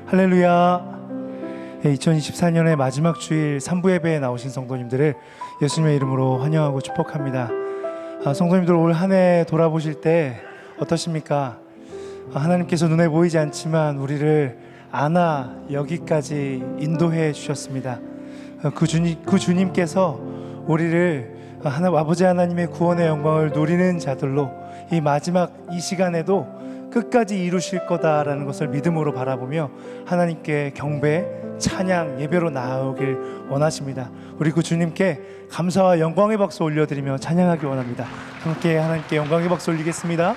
할렐루야. 2024년의 마지막 주일 3부 예배에 나오신 성도님들을 예수님의 이름으로 환영하고 축복합니다. 성도님들 올 한 해 돌아보실 때 어떠십니까? 하나님께서 눈에 보이지 않지만 우리를 안아 여기까지 인도해 주셨습니다. 그 주님께서 우리를 아버지 하나님의 구원의 영광을 누리는 자들로 이 마지막 이 시간에도 끝까지 이루실 거다라는 것을 믿음으로 바라보며 하나님께 경배, 찬양, 예배로 나아오길 원하십니다. 우리 그 주님께 감사와 영광의 박수 올려드리며 찬양하기 원합니다. 함께 하나님께 영광의 박수 올리겠습니다.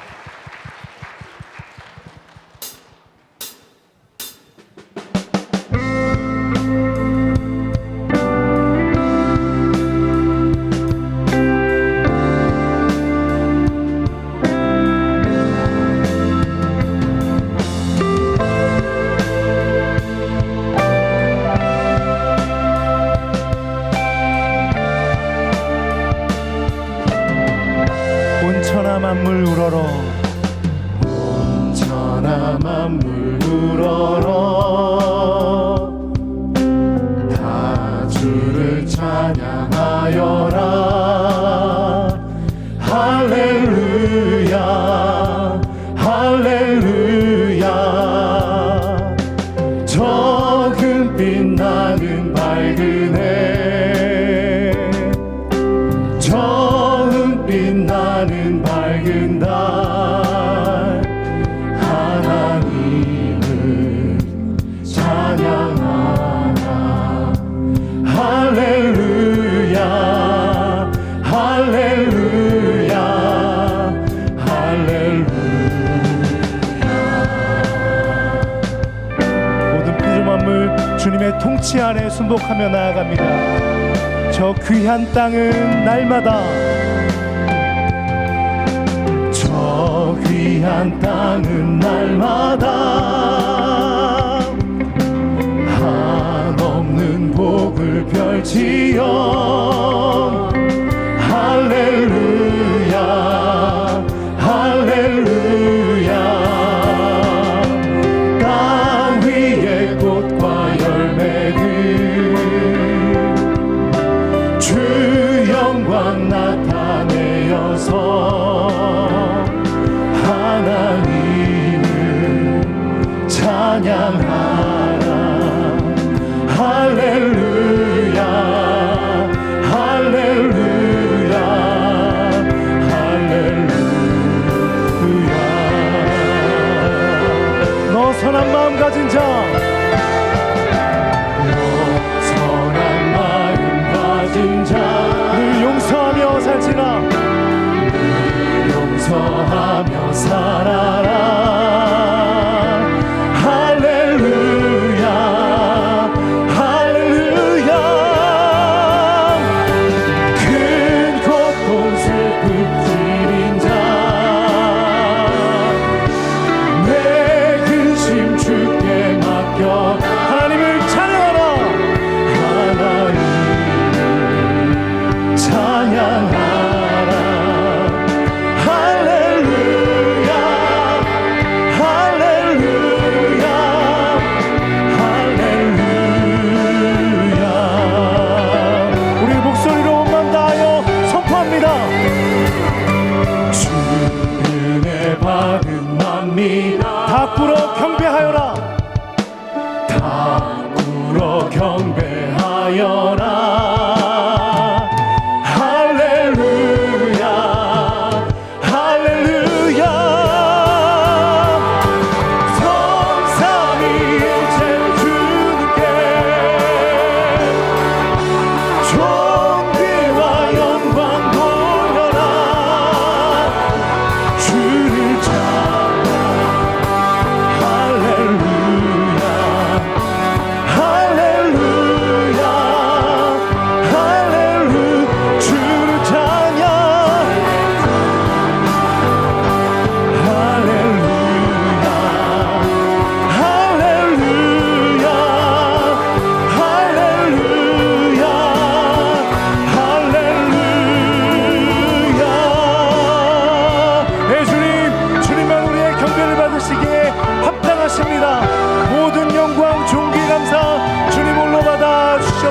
만물 우러러 온천하 만물 우러러 다 주를 찬양하여라. 할렐루야 할렐루야. 저 금빛 나는 밝은 해, 저 은빛 나는 밝은 달, 하나님을 찬양하라. 할렐루야 할렐루야 할렐루야. 모든 피조 만물 주님의 통치 아래 순복하며 나아갑니다. 저 귀한 땅은 날마다, 저 귀한 땅은 날마다 한없는 복을 펼치어. 할렐루야 할렐루야. 땅 위에 꽃과 열매들 주 영광 나타내어서 하나님을 찬양하라. 할렐루야 할렐루야 할렐루야. 너 선한 마음 가진 자, 너 선한 마음 가진 자, 늘 용서하며 살지라. 용서하며 살아라. 할렐루야 할렐루야. 큰 고통 슬픔 지닌 자, 내 근심 주께 맡겨. 하나님을 찬양하라. 하나님을 찬양하라. 할렐루야 할렐루야 할렐루야. 우리 목소리로 온만 다하여 선포합니다. 주 은혜 받은 만민 다 꿇어 경배하여라. 다 꿇어 경배하여라. 할렐루야 할렐루야. 성삼위 일체 주님께 존귀와 영광 돌려라. 주를 찬양.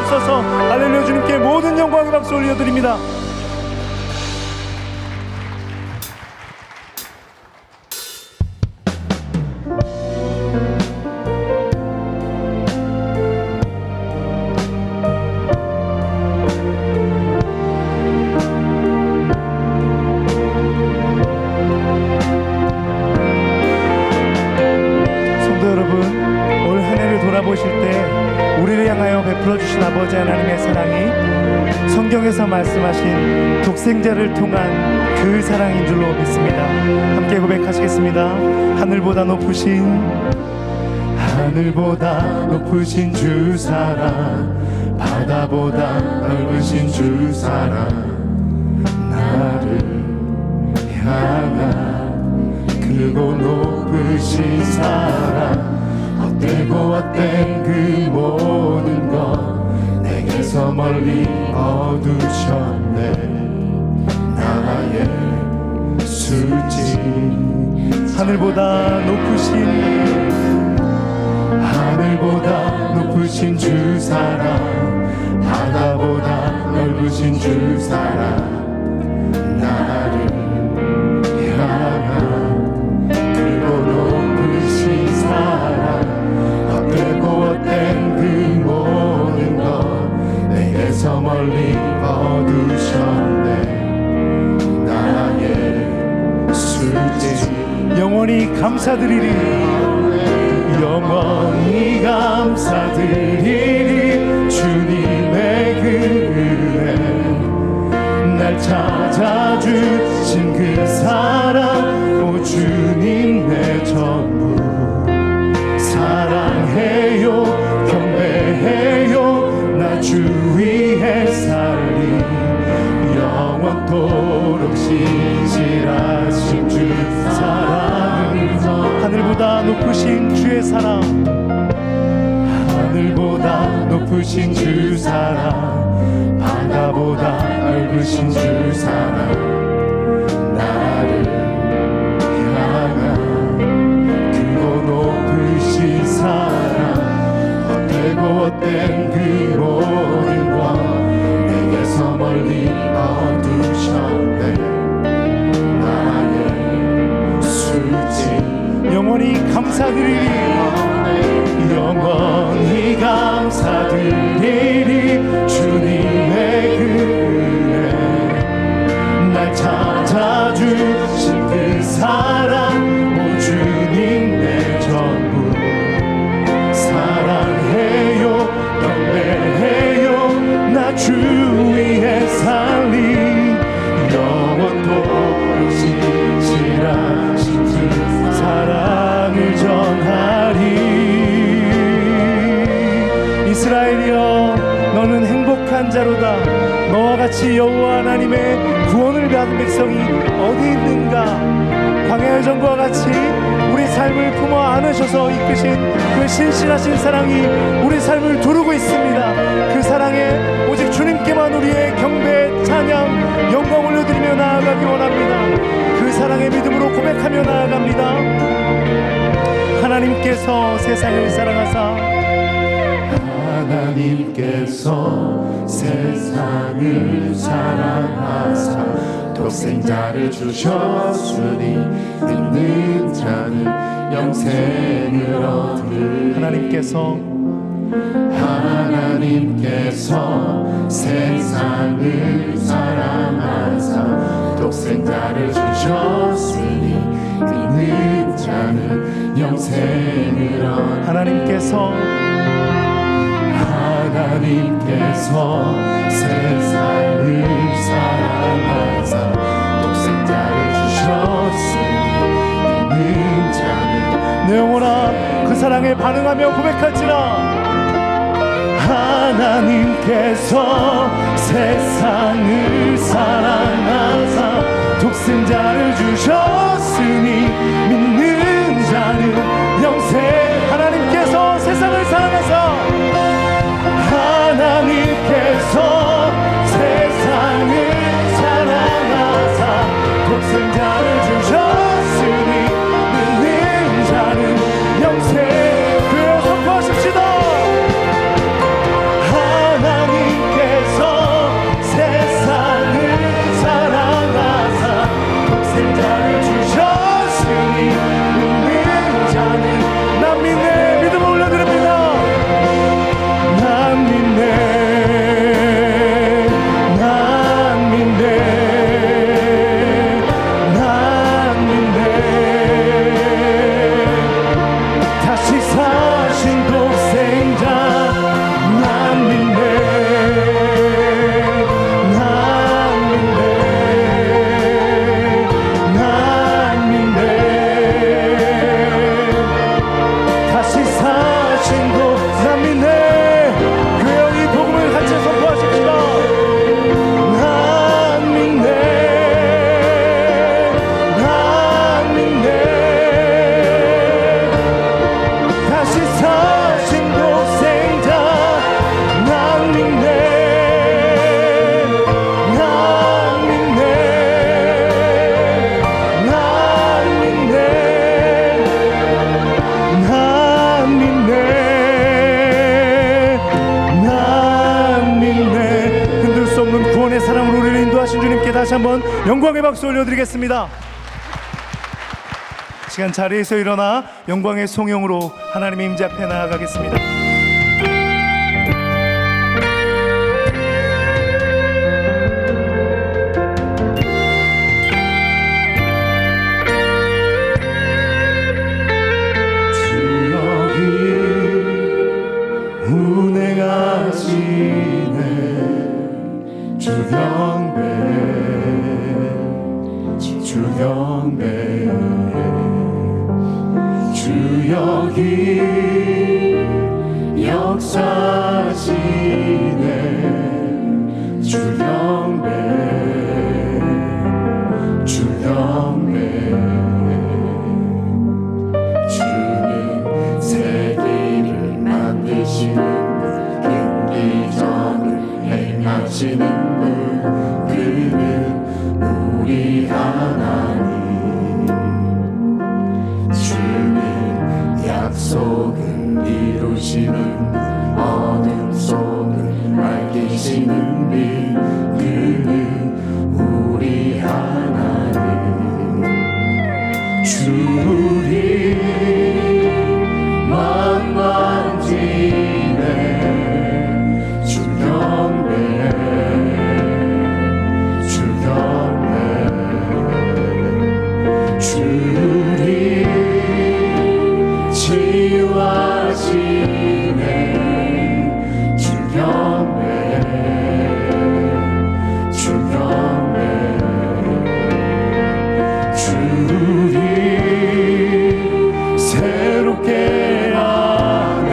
주옵소서. 할렐루야. 주님께 모든 영광의 박수 올려드립니다. 보실 때 우리를 향하여 베풀어 주신 아버지 하나님의 사랑이 성경에서 말씀하신 독생자를 통한 그 사랑인 줄로 믿습니다. 함께 고백하시겠습니다. 하늘보다 높으신 주 사랑, 바다보다 넓으신 주 사랑, 나를 향한 크고 높으신 사랑, 헛되고 헛된 그 모든 것 내게서 멀리 거두셨네. 나의 수지 하늘보다 높으신 주 사랑, 바다보다 넓으신 주 사랑, 나를 향한 크고 높으신 사랑, 헛되고 헛된 그 모든 것 내게서 멀리 거두셨네. 나의 수지 영원히 감사드리리, 영원히 감사드리리. 주님의 그 은혜, 날 찾아주신 그 사랑, 오 주님 내 전부 사랑해요, 경배해요. 나 주 위에 살리, 영원토록 신실하신 주 사랑을, 하늘보다 높으신 주의 사랑, 하늘보다 높으신 주 사랑, 바다보다 넓으신 주 사랑, 나를 향한 크고 높으신 사랑, 헛되고 헛된 그 모든 것 내게서 멀리 거두셨네. 나의 수지 영원히 감사드리리, 영원히 감사드리리. 주님의 그 은혜, 날 찾아주신 그 사랑, 오 주님 내 전부 사랑해요, 경배해요. 나 주 위에 살리, 영원토록 신실하신 주 사랑을 전하리. 이스라엘이여, 너는 행복한 자로다. 너와 같이 여호와 하나님의 구원을 받은 백성이 어디 있는가. 광야의 전과 같이 우리 삶을 품어 안으셔서 이끄신 그 신실하신 사랑이 우리 삶을 두르고 있습니다. 그 사랑에 오직 주님께만 우리의 경배, 찬양, 영광 올려드리며 나아가기 원합니다. 그 사랑의 믿음으로 고백하며 나아갑니다. 하나님께서 세상을 사랑하사, 하나님께서 세상을 사랑하사 독생자를 주셨으니 믿는 자는 영생을 얻으리. 하나님께서 세상을 사랑하사 독생자를 주셨으니 믿는 자는 영생을 얻으리. 하나님께서 세상을 사랑하사 독생자를 주셨으니 믿는 자는, 내 영혼아 그 사랑에 반응하며 고백할지라. 하나님께서 세상을 사랑하사 독생자를 주셨으니 믿는 자는 영생. 하나님께서 세상을 사랑하사, 하나님께서 세상을 사랑하사 독생자를 주셨으니 믿는 자는 영생. 그여 선포하십시다. 하나님께서 한번 영광의 박수 올려드리겠습니다. 시간 자리에서 일어나 영광의 송영으로 하나님의 임재 앞에 나아가겠습니다. 주 여기 역사하시네. 주 경배 주 경배 주님 세계를 만드시는 분, 큰 기적을 행하시는 분, 그는 우리 하나님. 주는 약속을 이루시는, 어둠 속을 밝히시는 빛, 그는 우리 하나님. 주리 만만지네. 주 경배 주 경배 주리 치유하시네. 주 경배 주 경배 주리 새롭게 하네.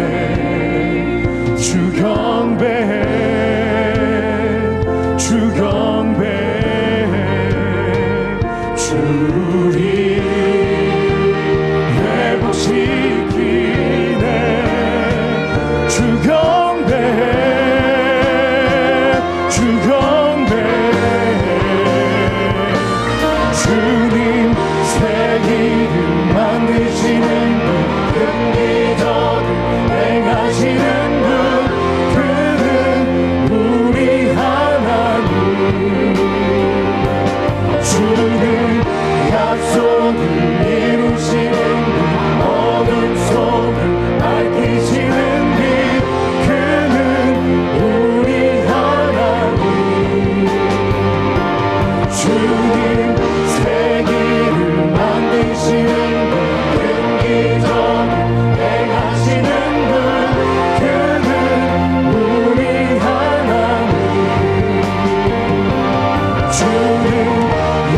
주 경배 주 경배 주리 회복시키네. 주 경배 주 경배 주님 세기를 만드시는 분, 큰 기적을 행하시는 분, 그는 우리 하나님. 주는 약속을 이루시는 분, 어둠 속을 밝히시는 빛, 그는 우리 하나님. 주님 세기를 만드시는 분, 큰 기적을 행하시는 분, 그는 우리 하나님. 주는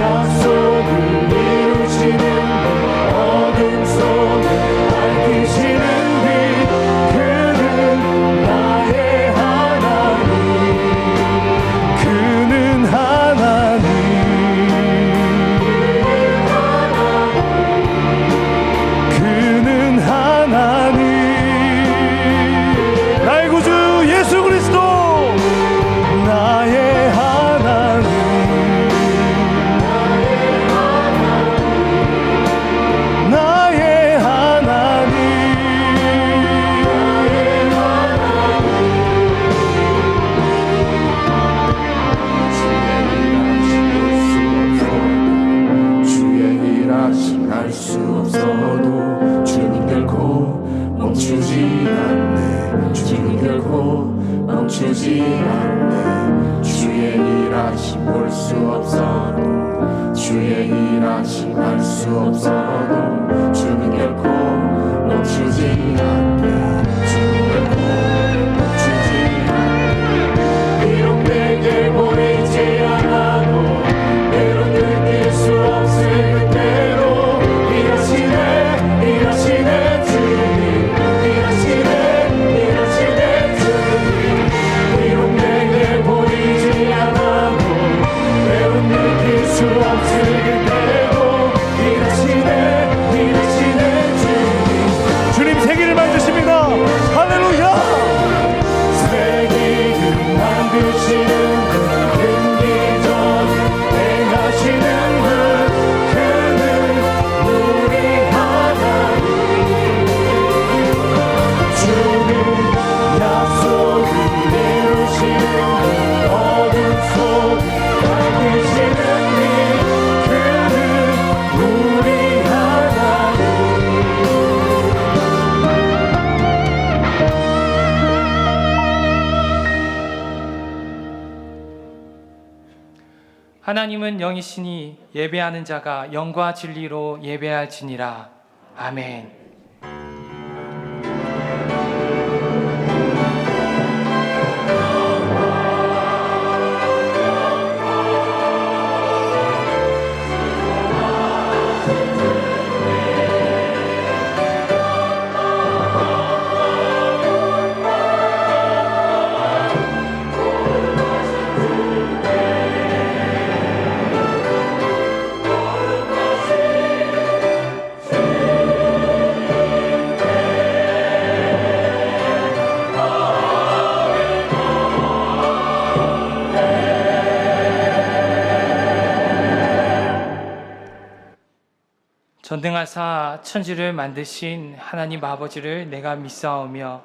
약속을 이루시는 분, 어둠 속을 밝히시는 빛, 그는 나의 하나님. 그는 하나님. 그는 하나님. 나의 구주 예수 그리스도, 나의 하나님. 나의 하나님. 주의 일하심 알 수 없어도 주는 결코 멈추지 않네. 주는 결코 멈추지 않네. 주의 일하심 볼 수 없어도, 주의 일하심 알 수 없어도 주는 결코 멈추지 않네. 주는 결코 멈추지 않네. 비록 내게 보이지 않아도, 때론 느낄 수 없을 그대로 일하시네. 일하시네 주님. 일하시네. 일하시네 주님. 비록 내게 보이지 않아도, 때론 느낄 수 없을 그대로 일하시네. 일하시네 하나님은 영이시니 예배하는 자가 영과 진리로 예배할지니라. 아멘. 전능하사 천지를 만드신 하나님 아버지를 내가 믿사오며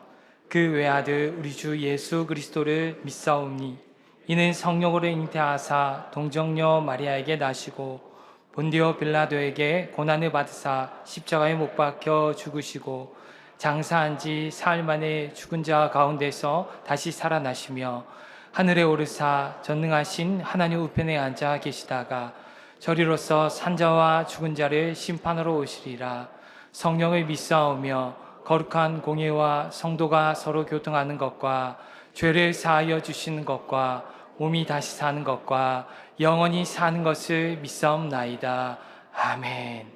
그 외아들 우리 주 예수 그리스도를 믿사오니 이는 성령으로 잉태하사 동정녀 마리아에게 나시고 본디오 빌라도에게 고난을 받으사 십자가에 못 박혀 죽으시고 장사한 지 사흘 만에 죽은 자 가운데서 다시 살아나시며 하늘에 오르사 전능하신 하나님 우편에 앉아 계시다가 저리로서 산자와 죽은 자를 심판하러 오시리라. 성령을 믿사오며 거룩한 공예와 성도가 서로 교통하는 것과 죄를 사하여 주시는 것과 몸이 다시 사는 것과 영원히 사는 것을 믿사옵나이다. 아멘.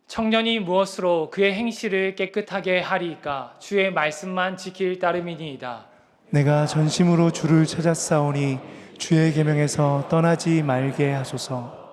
청년이 무엇으로 그의 행실을 깨끗하게 하리이까? 주의 말씀만 지킬 따름이니이다. 내가 전심으로 주를 찾았사오니 주의 계명에서 떠나지 말게 하소서.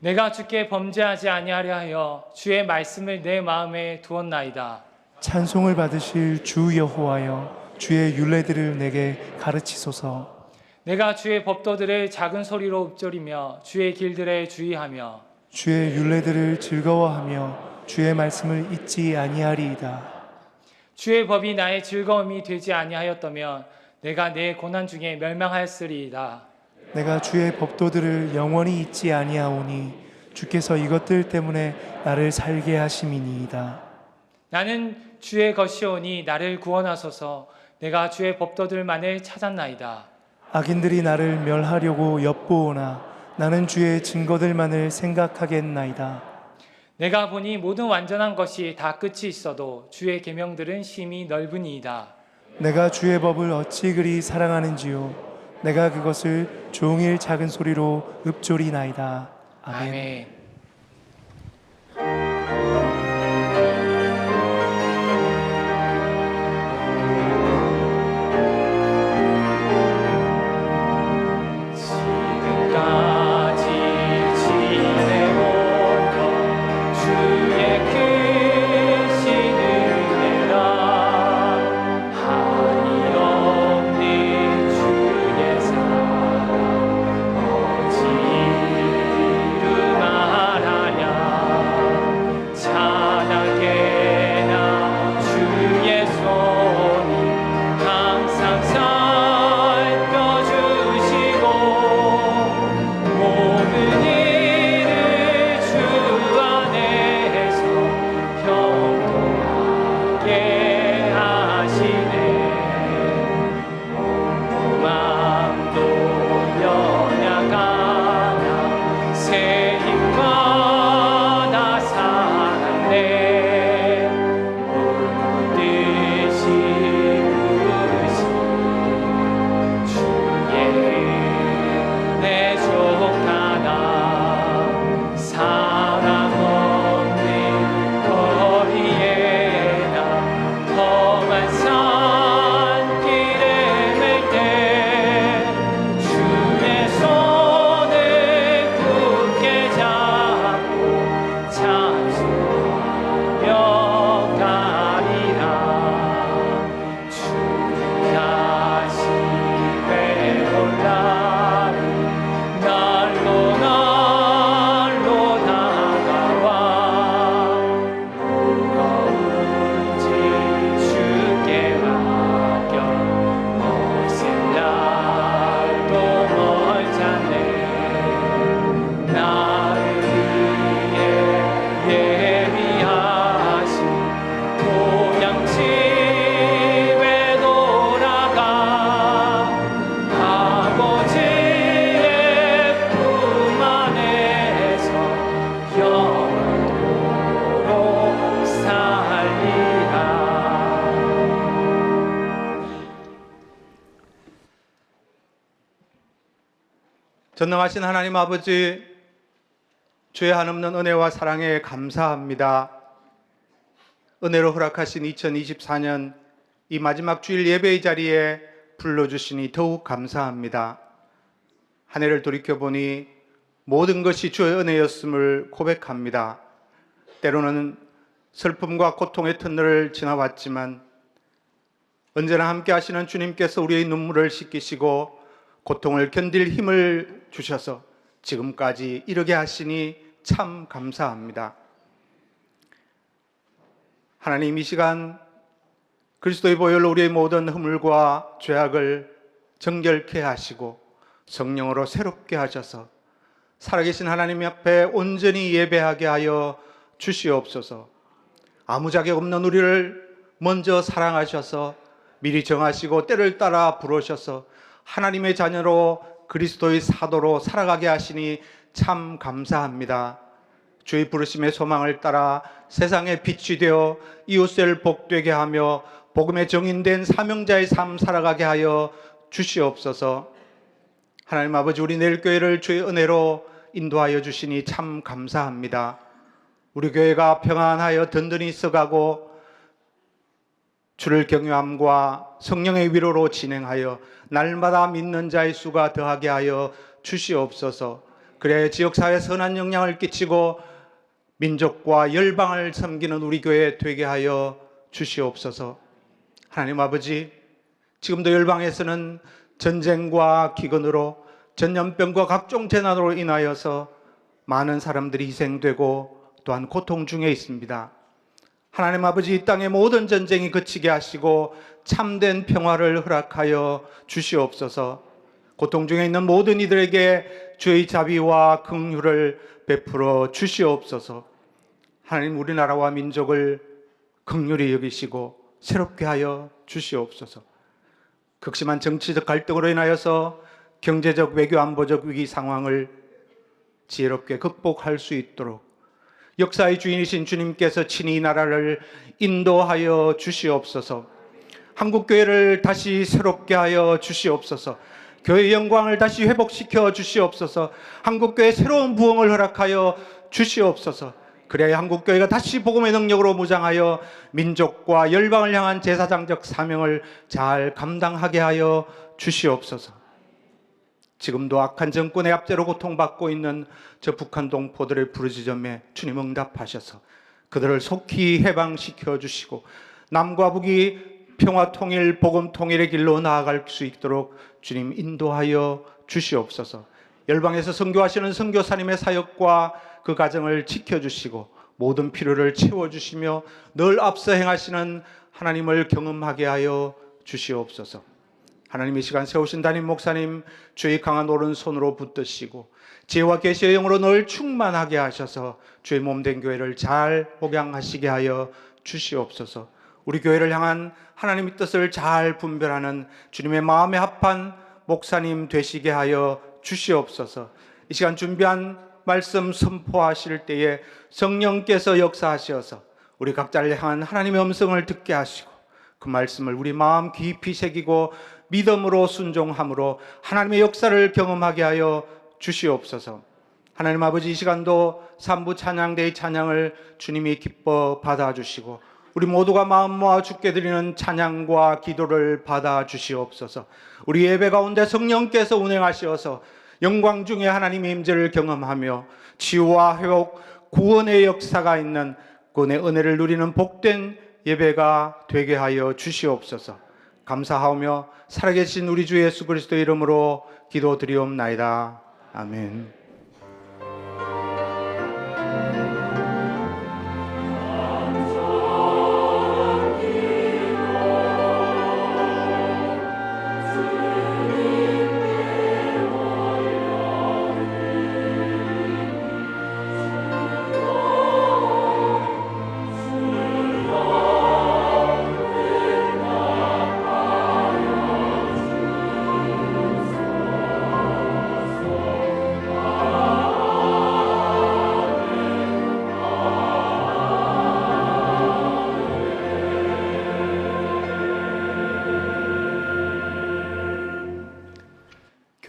내가 주께 범죄하지 아니하려 하여 주의 말씀을 내 마음에 두었나이다. 찬송을 받으실 주 여호와여, 주의 율례들을 내게 가르치소서. 내가 주의 법도들을 작은 소리로 읊조리며 주의 길들에 주의하며 주의 율례들을 즐거워하며 주의 말씀을 잊지 아니하리이다. 주의 법이 나의 즐거움이 되지 아니하였다면 내가 내 고난 중에 멸망하였으리이다. 내가 주의 법도들을 영원히 잊지 아니하오니 주께서 이것들 때문에 나를 살게 하심이니이다. 나는 주의 것이오니 나를 구원하소서. 내가 주의 법도들만을 찾았나이다. 악인들이 나를 멸하려고 엿보오나 나는 주의 증거들만을 생각하겠나이다. 내가 보니 모든 완전한 것이 다 끝이 있어도 주의 계명들은 심히 넓으니이다. 내가 주의 법을 어찌 그리 사랑하는지요. 내가 그것을 종일 작은 소리로 읊조리나이다. 아멘. 아멘. 전능하신 하나님 아버지, 주의 한없는 은혜와 사랑에 감사합니다. 은혜로 허락하신 2024년 이 마지막 주일 예배의 자리에 불러주시니 더욱 감사합니다. 한 해를 돌이켜보니 모든 것이 주의 은혜였음을 고백합니다. 때로는 슬픔과 고통의 터널을 지나왔지만 언제나 함께 하시는 주님께서 우리의 눈물을 씻기시고 고통을 견딜 힘을 주셔서 지금까지 이르게 하시니 참 감사합니다. 하나님, 이 시간 그리스도의 보혈로 우리의 모든 허물과 죄악을 정결케 하시고 성령으로 새롭게 하셔서 살아계신 하나님 앞에 온전히 예배하게 하여 주시옵소서. 아무 자격 없는 우리를 먼저 사랑하셔서 미리 정하시고 때를 따라 부르셔서 하나님의 자녀로 그리스도의 사도로 살아가게 하시니 참 감사합니다. 주의 부르심의 소망을 따라 세상의 빛이 되어 이웃을 복되게 하며 복음의 정인된 사명자의 삶 살아가게 하여 주시옵소서. 하나님 아버지, 우리 내일교회를 주의 은혜로 인도하여 주시니 참 감사합니다. 우리 교회가 평안하여 든든히 서가고 주를 경외함과 성령의 위로로 진행하여 날마다 믿는 자의 수가 더하게 하여 주시옵소서. 그래 지역사회에 선한 영향을 끼치고 민족과 열방을 섬기는 우리 교회 되게 하여 주시옵소서. 하나님 아버지, 지금도 열방에서는 전쟁과 기근으로 전염병과 각종 재난으로 인하여서 많은 사람들이 희생되고 또한 고통 중에 있습니다. 하나님 아버지, 이 땅의 모든 전쟁이 그치게 하시고 참된 평화를 허락하여 주시옵소서. 고통 중에 있는 모든 이들에게 주의 자비와 긍휼을 베풀어 주시옵소서. 하나님, 우리나라와 민족을 긍휼히 여기시고 새롭게 하여 주시옵소서. 극심한 정치적 갈등으로 인하여서 경제적, 외교, 안보적 위기 상황을 지혜롭게 극복할 수 있도록 역사의 주인이신 주님께서 친히 이 나라를 인도하여 주시옵소서. 한국교회를 다시 새롭게 하여 주시옵소서. 교회의 영광을 다시 회복시켜 주시옵소서. 한국교회에 새로운 부흥을 허락하여 주시옵소서. 그래야 한국교회가 다시 복음의 능력으로 무장하여 민족과 열방을 향한 제사장적 사명을 잘 감당하게 하여 주시옵소서. 지금도 악한 정권의 압제로 고통받고 있는 저 북한 동포들의 부르짖음에 주님 응답하셔서 그들을 속히 해방시켜 주시고 남과 북이 평화 통일, 복음 통일의 길로 나아갈 수 있도록 주님 인도하여 주시옵소서. 열방에서 선교하시는 선교사님의 사역과 그 가정을 지켜주시고 모든 필요를 채워주시며 늘 앞서 행하시는 하나님을 경험하게 하여 주시옵소서. 하나님, 이 시간 세우신 담임 목사님 주의 강한 오른손으로 붙드시고 지혜와 계시의 영으로 늘 충만하게 하셔서 주의 몸된 교회를 잘 복양하시게 하여 주시옵소서. 우리 교회를 향한 하나님의 뜻을 잘 분별하는 주님의 마음에 합한 목사님 되시게 하여 주시옵소서. 이 시간 준비한 말씀 선포하실 때에 성령께서 역사하셔서 우리 각자를 향한 하나님의 음성을 듣게 하시고 그 말씀을 우리 마음 깊이 새기고 믿음으로 순종함으로 하나님의 역사를 경험하게 하여 주시옵소서. 하나님 아버지, 이 시간도 삼부 찬양대의 찬양을 주님이 기뻐 받아주시고 우리 모두가 마음 모아 주께 드리는 찬양과 기도를 받아주시옵소서. 우리 예배 가운데 성령께서 운행하시어서 영광 중에 하나님의 임재를 경험하며 치유와 회복, 구원의 역사가 있는 구원의 은혜를 누리는 복된 예배가 되게 하여 주시옵소서. 감사하오며 살아계신 우리 주 예수 그리스도의 이름으로 기도드리옵나이다. 아멘.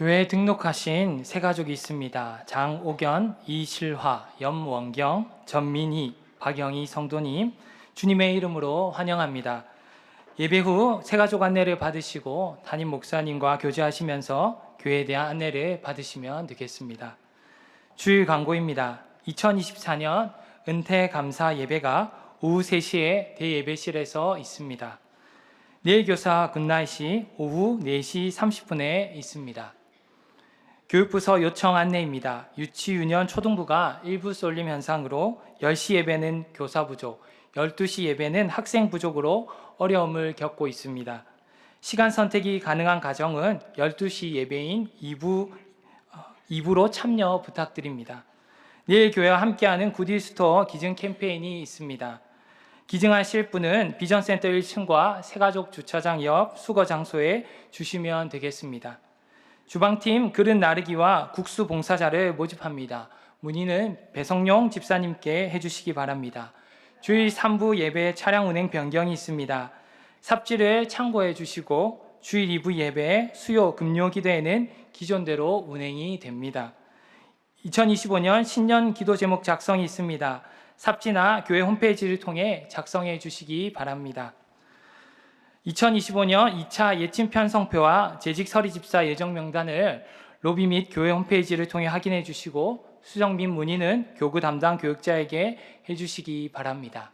교회에 등록하신 세 가족이 있습니다. 장옥연, 이실화, 염원경, 전민희, 박영희 성도님, 주님의 이름으로 환영합니다. 예배 후 세 가족 안내를 받으시고 담임 목사님과 교제하시면서 교회에 대한 안내를 받으시면 되겠습니다. 주일 광고입니다. 2024년 은퇴 감사 예배가 오후 3시에 대예배실에서 있습니다. 내일 교사 굿나잇이 오후 4시 30분에 있습니다. 교육부서 요청 안내입니다. 유치, 유년, 초등부가 일부 쏠림 현상으로 10시 예배는 교사 부족, 12시 예배는 학생 부족으로 어려움을 겪고 있습니다. 시간 선택이 가능한 가정은 12시 예배인 2부로 참여 부탁드립니다. 내일 교회와 함께하는 굿일스토어 기증 캠페인이 있습니다. 기증하실 분은 비전센터 1층과 새가족 주차장 옆 수거 장소에 주시면 되겠습니다. 주방팀 그릇 나르기와 국수 봉사자를 모집합니다. 문의는 배성용 집사님께 해주시기 바랍니다. 주일 3부 예배 차량 운행 변경이 있습니다. 삽질을 참고해 주시고 주일 2부 예배 수요 금요 기도회는 기존대로 운행이 됩니다. 2025년 신년 기도 제목 작성이 있습니다. 삽지나 교회 홈페이지를 통해 작성해 주시기 바랍니다. 2025년 2차 예침 편성표와 재직 서리 집사 예정 명단을 로비 및 교회 홈페이지를 통해 확인해 주시고 수정 및 문의는 교구 담당 교육자에게 해 주시기 바랍니다.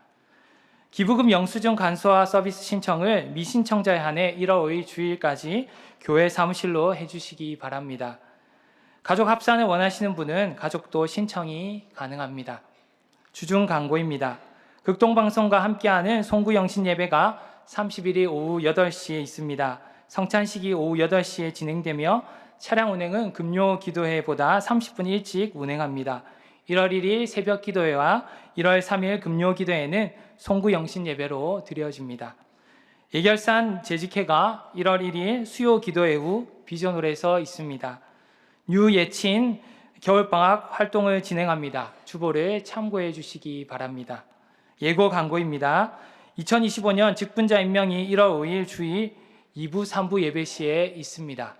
기부금 영수증 간소화 서비스 신청을 미신청자에 한해 1월 5일 주일까지 교회 사무실로 해 주시기 바랍니다. 가족 합산을 원하시는 분은 가족도 신청이 가능합니다. 주중 광고입니다. 극동방송과 함께하는 송구영신 예배가 31일 오후 8시에 있습니다. 성찬식이 오후 8시에 진행되며 차량 운행은 금요 기도회보다 30분 일찍 운행합니다. 1월 1일 새벽 기도회와 1월 3일 금요 기도회는 송구영신 예배로 드려집니다. 예결산 재직회가 1월 1일 수요 기도회 후 비전홀에서 있습니다. 뉴예친 겨울방학 활동을 진행합니다. 주보를 참고해 주시기 바랍니다. 예고 광고입니다. 2025년 직분자 임명이 1월 5일 주일 2부 3부 예배 시에 있습니다.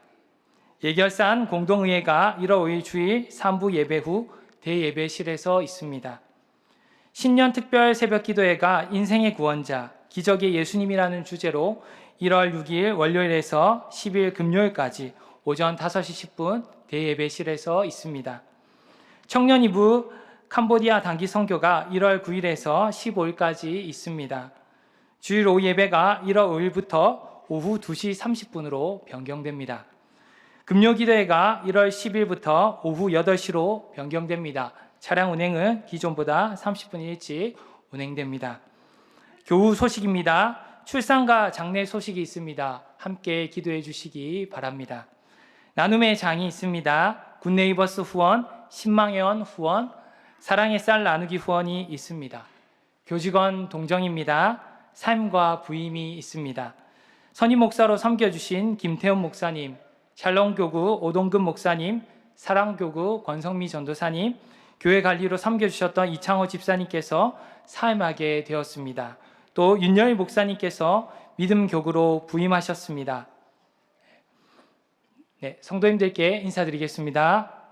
예결산 공동의회가 1월 5일 주일 3부 예배 후 대예배실에서 있습니다. 신년 특별 새벽 기도회가 인생의 구원자, 기적의 예수님이라는 주제로 1월 6일 월요일에서 10일 금요일까지 오전 5시 10분 대예배실에서 있습니다. 청년 2부 캄보디아 단기 선교가 1월 9일에서 15일까지 있습니다. 주일 오후 예배가 1월 5일부터 오후 2시 30분으로 변경됩니다. 금요 기도회가 1월 10일부터 오후 8시로 변경됩니다. 차량 운행은 기존보다 30분 일찍 운행됩니다. 교우 소식입니다. 출산과 장례 소식이 있습니다. 함께 기도해 주시기 바랍니다. 나눔의 장이 있습니다. 굿네이버스 후원, 신망회원 후원, 사랑의 쌀 나누기 후원이 있습니다. 교직원 동정입니다. 삶과 부임이 있습니다. 선임 목사로 섬겨주신 김태훈 목사님, 샬롬교구 오동근 목사님, 사랑교구 권성미 전도사님, 교회 관리로 섬겨주셨던 이창호 집사님께서 사임하게 되었습니다. 또 윤여일 목사님께서 믿음교구로 부임하셨습니다. 네, 성도님들께 인사드리겠습니다.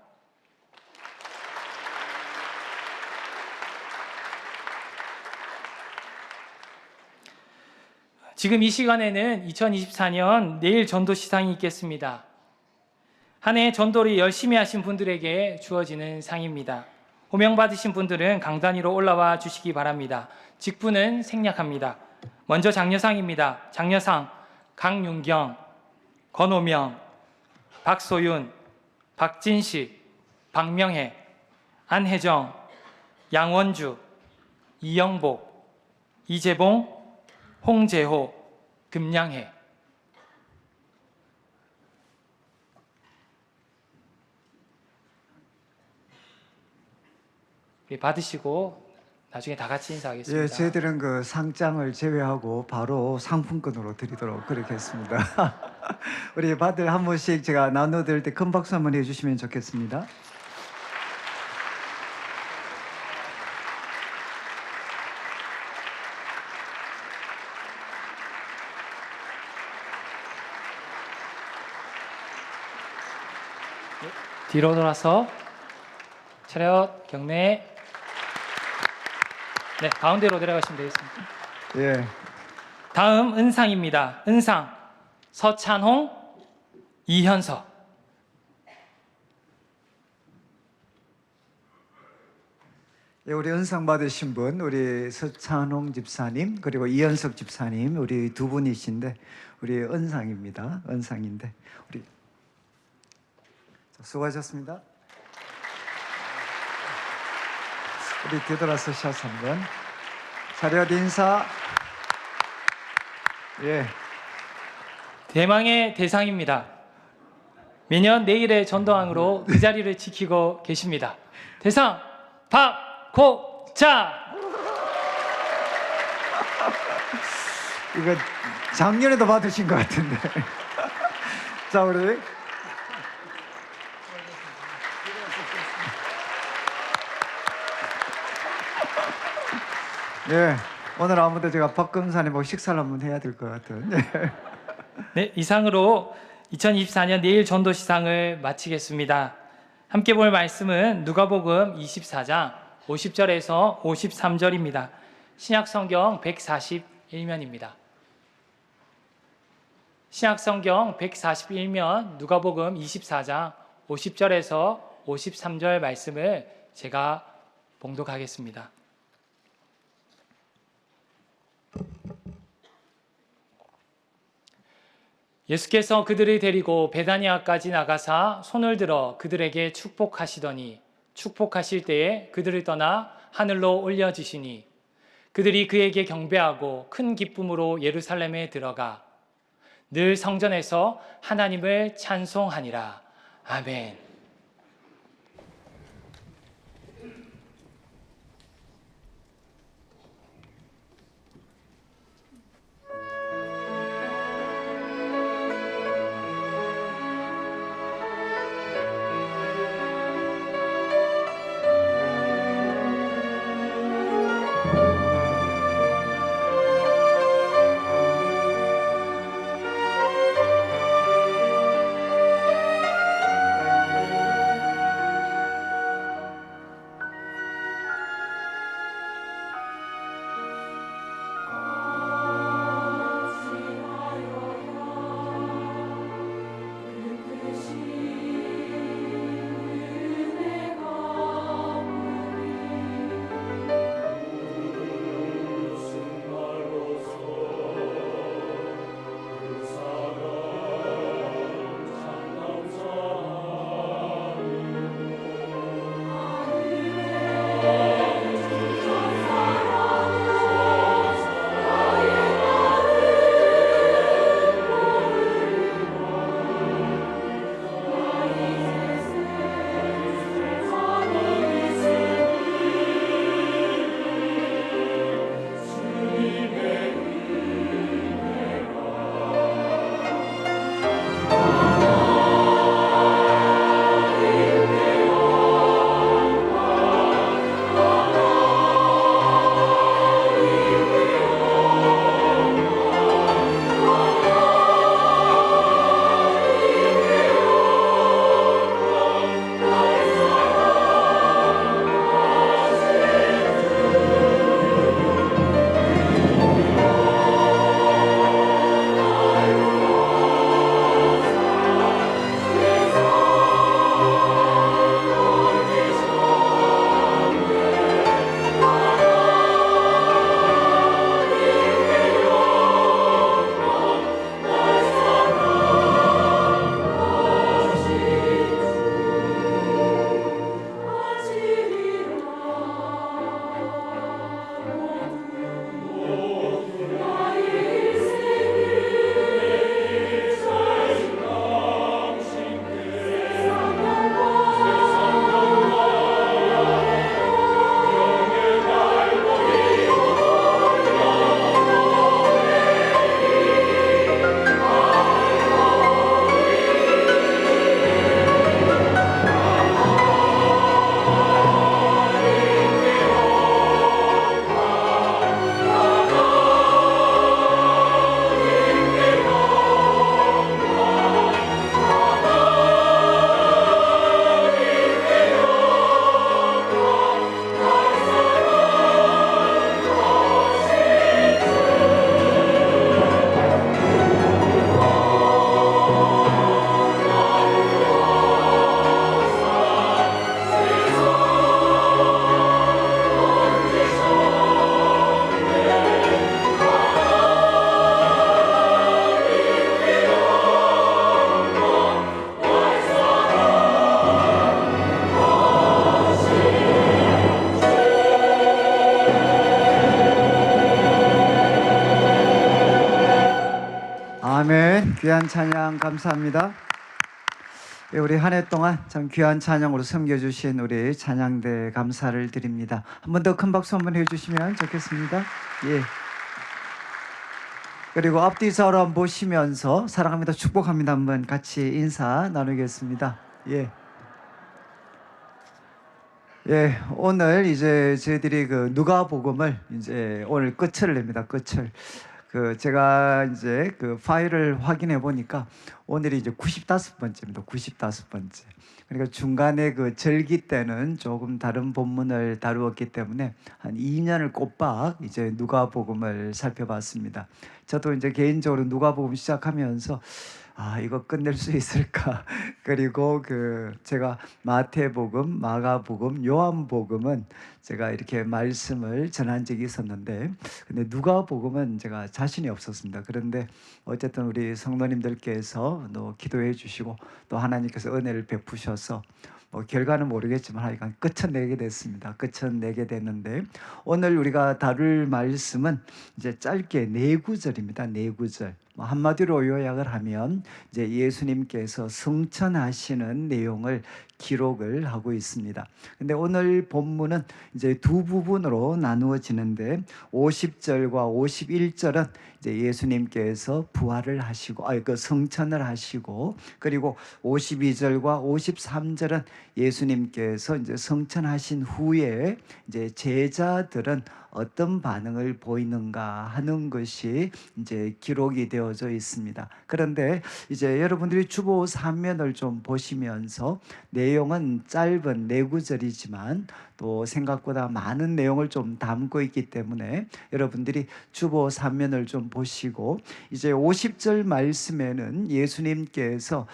지금 이 시간에는 2024년 내일 전도 시상이 있겠습니다. 한 해 전도를 열심히 하신 분들에게 주어지는 상입니다. 호명받으신 분들은 강단 위로 올라와 주시기 바랍니다. 직분은 생략합니다. 먼저 장려상입니다. 장려상 강윤경, 권오명, 박소윤, 박진식, 박명혜, 안혜정, 양원주, 이영복, 이재봉, 홍재호, 금양혜. 받으시고 나중에 다 같이 인사하겠습니다. 예, 저희들은 그 상장을 제외하고 바로 상품권으로 드리도록 그렇게 했습니다. 우리 받을 한 분씩 제가 나눠드릴 때 큰 박수 한번 해주시면 좋겠습니다. 뒤로 돌아서 차렷 경례. 네, 가운데로 내려가시면 되겠습니다. 예. 다음 은상입니다. 은상 서찬홍, 이현석. 예, 우리 은상 받으신 분, 우리 서찬홍 집사님 그리고 이현석 집사님, 우리 두 분이신데 우리 은상입니다. 은상인데 우리 자, 수고하셨습니다. 우리 뒤돌아서셔서 한번 차렷 인사. 예. 대망의 대상입니다. 매년 내일의 전도왕으로 그 자리를 지키고 계십니다. 대상 박고자. 이거 작년에도 받으신 것 같은데. 자, 우리 네, 오늘 아무도 제가 박 검사님하고 식사를 한번 해야 될 것 같은. 네, 이상으로 2024년 내일 전도시상을 마치겠습니다. 함께 볼 말씀은 누가복음 24장 50절에서 53절입니다. 신약성경 141면입니다. 신약성경 141면 누가복음 24장 50절에서 53절 말씀을 제가 봉독하겠습니다. 예수께서 그들을 데리고 베다니아까지 나가사 손을 들어 그들에게 축복하시더니 축복하실 때에 그들을 떠나 하늘로 올려지시니 그들이 그에게 경배하고 큰 기쁨으로 예루살렘에 들어가 늘 성전에서 하나님을 찬송하니라. 아멘. 귀한 찬양 감사합니다. 예, 우리 한 해 동안 참 귀한 찬양으로 섬겨주신 우리 찬양대 감사를 드립니다. 한 번 더 큰 박수 한번 해주시면 좋겠습니다. 예. 그리고 앞뒤서로 한번 보시면서 사랑합니다, 축복합니다 한번 같이 인사 나누겠습니다. 예. 예, 오늘 이제 저희들이 그 누가복음을 이제 오늘 끝을 냅니다. 끝을. 제가 이제 그 파일을 확인해 보니까 오늘이 이제 95번째입니다. 95번째. 그러니까 중간에 그 절기 때는 조금 다른 본문을 다루었기 때문에 한 2년을 꼬박 이제 누가복음을 살펴봤습니다. 저도 이제 개인적으로 누가복음 시작하면서 이거 끝낼 수 있을까? 그리고 제가 마태복음, 마가복음, 요한복음은 제가 이렇게 말씀을 전한 적이 있었는데, 근데 누가복음은 제가 자신이 없었습니다. 그런데 어쨌든 우리 성도님들께서 또 기도해 주시고 또 하나님께서 은혜를 베푸셔서 결과는 모르겠지만 하여간 끝은 내게 됐습니다. 끝은 내게 됐는데, 오늘 우리가 다룰 말씀은 이제 짧게 4구절입니다. 4구절. 한마디로 요약을 하면 이제 예수님께서 성천하시는 내용을 기록을 하고 있습니다. 근데 오늘 본문은 이제 두 부분으로 나누어지는데 50절과 51절은 이제 예수님께서 부활을 하시고 성천을 하시고, 그리고 52절과 53절은 예수님께서 이제 성천하신 후에 이제 제자들은 어떤 반응을 보이는가 하는 것이 이제 기록이 되어져 있습니다. 그런데 이제 여러분들이 주보 3면을 좀 보시면서 내용은 짧은 4구절이지만 또 생각보다 많은 내용을 좀 담고 있기 때문에 여러분들이 주보 3면을 좀 보시고, 이제 50절 말씀에는 예수님께서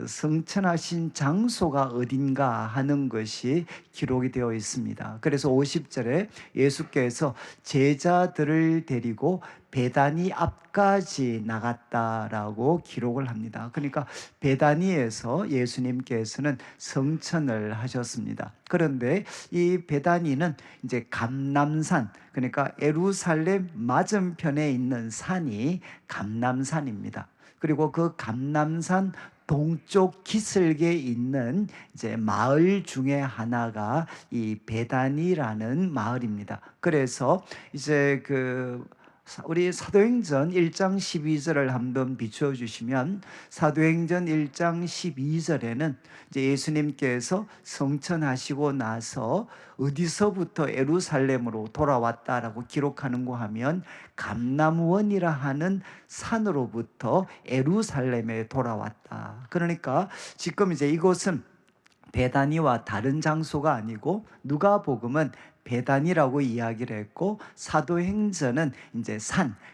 성천하신 장소가 어딘가 하는 것이 기록이 되어 있습니다. 그래서 50절에 예수께서 제자들을 데리고 베다니 앞까지 나갔다라고 기록을 합니다. 그러니까 베다니에서 예수님께서는 성천을 하셨습니다. 그런데 이 베다니는 이제 감람산, 그러니까 예루살렘 맞은편에 있는 산이 감람산입니다. 그리고 그 감람산 동쪽 기슭에 있는 이제 마을 중에 하나가 이 베다니라는 마을입니다. 그래서 이제 우리 사도행전 1장 12절을 한번 비추어 주시면, 사도행전 1장 12절에는 이제 예수님께서 성천하시고 나서 어디서부터 예루살렘으로 돌아왔다라고 기록하는가 하면 감람원이라 하는 산으로부터 예루살렘에 돌아왔다. 그러니까 지금 이제 이곳은 베다니와 다른 장소가 아니고 누가복음은 베다니라고 이야기를 했고, 사도행전은 이제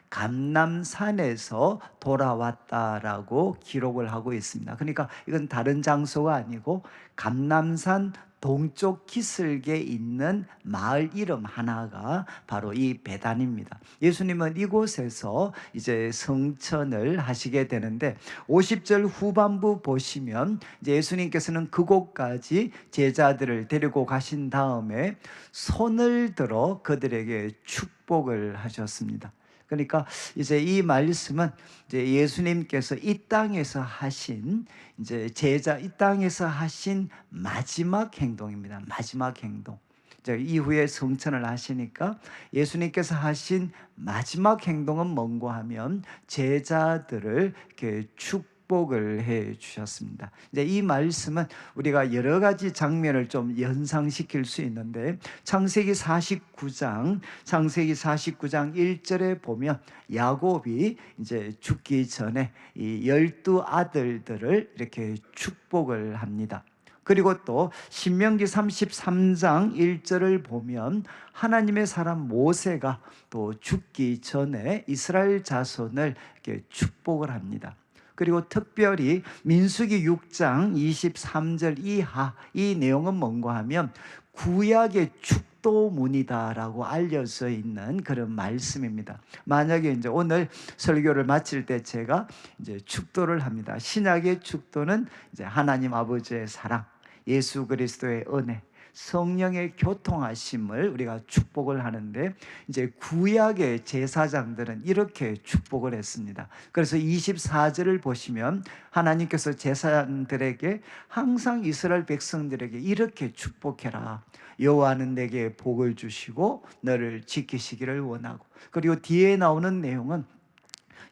감람산에서 돌아왔다라고 기록을 하고 있습니다. 그러니까 이건 다른 장소가 아니고 감람산 동쪽 기슭에 있는 마을 이름 하나가 바로 이 베단입니다. 예수님은 이곳에서 이제 성천을 하시게 되는데, 50절 후반부 보시면 이제 예수님께서는 그곳까지 제자들을 데리고 가신 다음에 손을 들어 그들에게 축복을 하셨습니다. 그러니까 이제 이 말씀은 이제 예수님께서 이 땅에서 하신 이 땅에서 하신 마지막 행동입니다. 마지막 행동. 이후에 성천을 하시니까 예수님께서 하신 마지막 행동은 뭔가 하면 제자들을 이렇게 축복을 해 주셨습니다. 이제 이 말씀은 우리가 여러 가지 장면을 좀 연상시킬 수 있는데, 창세기 49장 1절에 보면 야곱이 이제 죽기 전에 이 12아들들을 이렇게 축복을 합니다. 그리고 또 신명기 33장 1절을 보면 하나님의 사람 모세가 또 죽기 전에 이스라엘 자손을 이렇게 축복을 합니다. 그리고 특별히 민수기 6장 23절 이하, 이 내용은 뭔가 하면 구약의 축도문이다라고 알려져 있는 그런 말씀입니다. 만약에 이제 오늘 설교를 마칠 때 제가 이제 축도를 합니다. 신약의 축도는 이제 하나님 아버지의 사랑, 예수 그리스도의 은혜, 성령의 교통하심을 우리가 축복을 하는데, 이제 구약의 제사장들은 이렇게 축복을 했습니다. 그래서 24절을 보시면 하나님께서 제사장들에게 항상 이스라엘 백성들에게 이렇게 축복해라. 여호와는 내게 복을 주시고 너를 지키시기를 원하고, 그리고 뒤에 나오는 내용은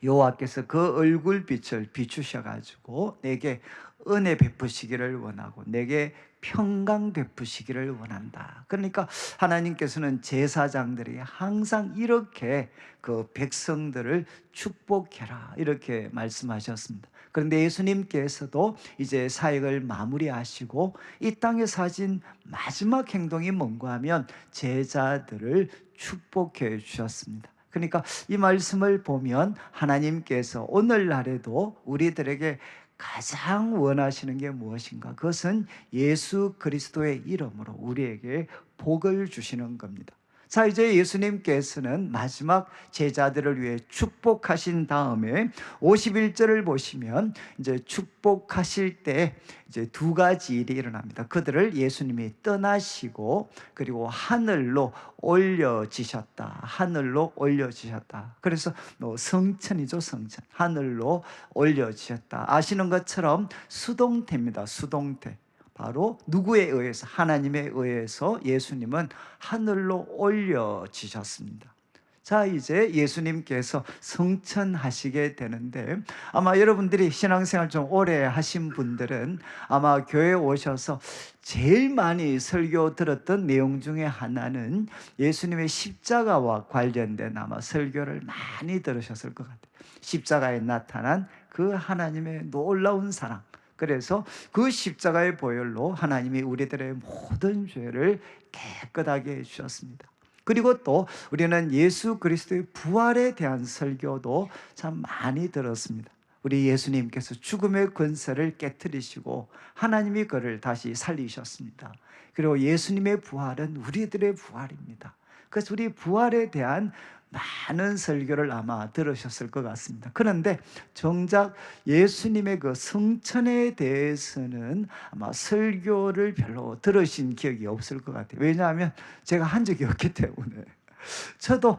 여호와께서 그 얼굴빛을 비추셔가지고 내게 은혜 베푸시기를 원하고 내게 평강 베푸시기를 원한다. 그러니까 하나님께서는 제사장들에게 항상 이렇게 그 백성들을 축복해라 이렇게 말씀하셨습니다. 그런데 예수님께서도 이제 사역을 마무리하시고 이 땅에서 하신 마지막 행동이 뭔가 하면 제자들을 축복해 주셨습니다. 그러니까 이 말씀을 보면 하나님께서 오늘날에도 우리들에게 가장 원하시는 게 무엇인가? 그것은 예수 그리스도의 이름으로 우리에게 복을 주시는 겁니다. 자, 이제 예수님께서는 마지막 제자들을 위해 축복하신 다음에 51절을 보시면 이제 축복하실 때 이제 두 가지 일이 일어납니다. 그들을 예수님이 떠나시고 그리고 하늘로 올려지셨다. 하늘로 올려지셨다. 그래서 성천이죠, 성천. 하늘로 올려지셨다. 아시는 것처럼 수동태입니다. 수동태. 바로 누구에 의해서? 하나님에 의해서 예수님은 하늘로 올려지셨습니다. 자, 이제 예수님께서 성천하시게 되는데, 아마 여러분들이 신앙생활 좀 오래 하신 분들은 아마 교회에 오셔서 제일 많이 설교 들었던 내용 중에 하나는 예수님의 십자가와 관련된 아마 설교를 많이 들으셨을 것 같아요. 십자가에 나타난 그 하나님의 놀라운 사랑. 그래서 그 십자가의 보혈로 하나님이 우리들의 모든 죄를 깨끗하게 해주셨습니다. 그리고 또 우리는 예수 그리스도의 부활에 대한 설교도 참 많이 들었습니다. 우리 예수님께서 죽음의 권세를 깨트리시고 하나님이 그를 다시 살리셨습니다. 그리고 예수님의 부활은 우리들의 부활입니다. 그래서 우리 부활에 대한 많은 설교를 아마 들으셨을 것 같습니다. 그런데 정작 예수님의 그 성천에 대해서는 아마 설교를 별로 들으신 기억이 없을 것 같아요. 왜냐하면 제가 한 적이 없기 때문에. 저도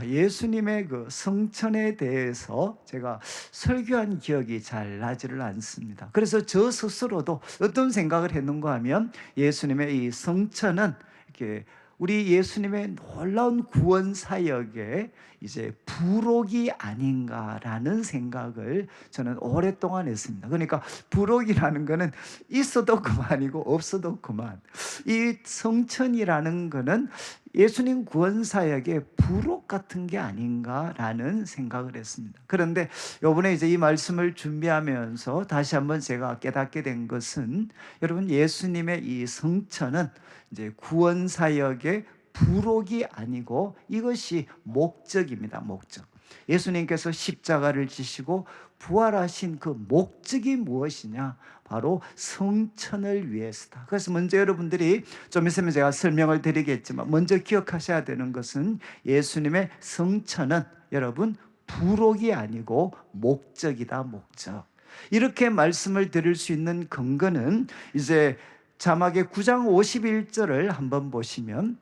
예수님의 그 성천에 대해서 제가 설교한 기억이 잘 나지를 않습니다. 그래서 저 스스로도 어떤 생각을 했는가 하면 예수님의 이 성천은 이렇게 우리 예수님의 놀라운 구원 사역의 이제 부록이 아닌가라는 생각을 저는 오랫동안 했습니다. 그러니까 부록이라는 거는 있어도 그만이고 없어도 그만. 이 성천이라는 거는 예수님 구원 사역의 부록 같은 게 아닌가라는 생각을 했습니다. 그런데 이번에 이제 이 말씀을 준비하면서 다시 한번 제가 깨닫게 된 것은, 여러분, 예수님의 이 성천은 이제 구원 사역의 부록이 아니고 이것이 목적입니다. 목적. 예수님께서 십자가를 지시고 부활하신 그 목적이 무엇이냐? 바로 성천을 위해서다. 그래서 먼저 여러분들이 좀 있으면 제가 설명을 드리겠지만 먼저 기억하셔야 되는 것은 예수님의 성천은 여러분 부록이 아니고 목적이다. 목적. 이렇게 말씀을 드릴 수 있는 근거는 이제 자막의 9장 51절을 한번 보시면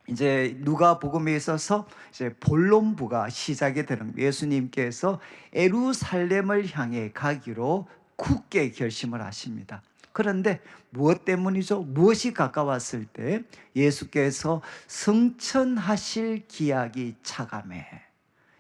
이제 누가복음에 있어서 이제 본론부가 시작이 되는 거예요. 예수님께서 예루살렘을 향해 가기로 굳게 결심을 하십니다. 그런데 무엇 때문이죠? 무엇이 가까웠을 때 예수께서 성천하실 기약이 차감해.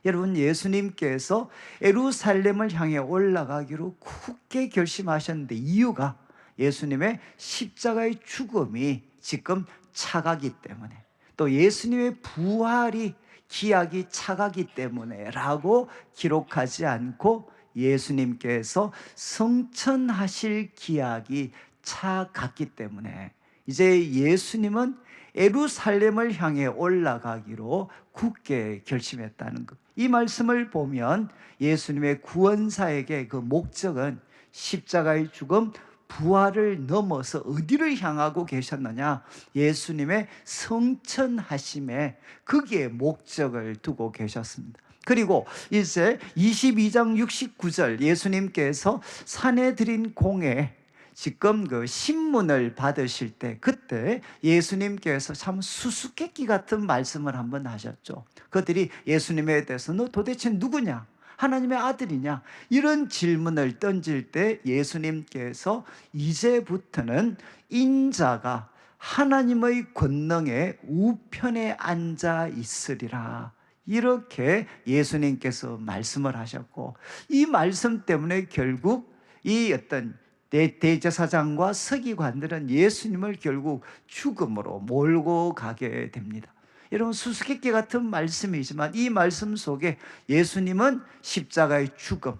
여러분, 예수님께서 예루살렘을 향해 올라가기로 굳게 결심하셨는데 이유가 예수님의 십자가의 죽음이 지금 차가기 때문에, 또 예수님의 부활이 기약이 차가기 때문에 라고 기록하지 않고 예수님께서 성천하실 기약이 차갔기 때문에 이제 예수님은 예루살렘을 향해 올라가기로 굳게 결심했다는 것. 이 말씀을 보면 예수님의 구원사역의 그 목적은 십자가의 죽음, 부활을 넘어서 어디를 향하고 계셨느냐? 예수님의 성천하심에 거기에 목적을 두고 계셨습니다. 그리고 이제 22장 69절 예수님께서 산에 드린 공에 지금 그 신문을 받으실 때 그때 예수님께서 참 수수께끼 같은 말씀을 한번 하셨죠. 그들이 예수님에 대해서 너 도대체 누구냐? 하나님의 아들이냐? 이런 질문을 던질 때 예수님께서 이제부터는 인자가 하나님의 권능의 우편에 앉아 있으리라, 이렇게 예수님께서 말씀을 하셨고, 이 말씀 때문에 결국 이 어떤 대제사장과 서기관들은 예수님을 결국 죽음으로 몰고 가게 됩니다. 여러분, 수수께끼 같은 말씀이지만 이 말씀 속에 예수님은 십자가의 죽음,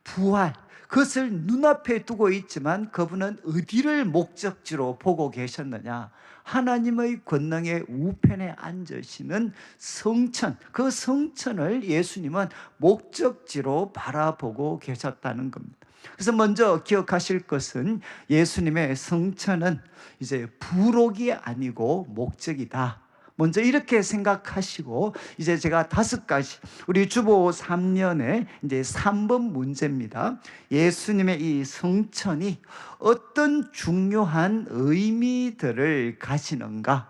부활, 그것을 눈앞에 두고 있지만 그분은 어디를 목적지로 보고 계셨느냐? 하나님의 권능의 우편에 앉으시는 성천, 그 성천을 예수님은 목적지로 바라보고 계셨다는 겁니다. 그래서 먼저 기억하실 것은 예수님의 성천은 이제 부록이 아니고 목적이다. 먼저 이렇게 생각하시고, 이제 제가 5가지, 우리 주보 3년에 이제 3번 문제입니다. 예수님의 이 성천이 어떤 중요한 의미들을 가지는가?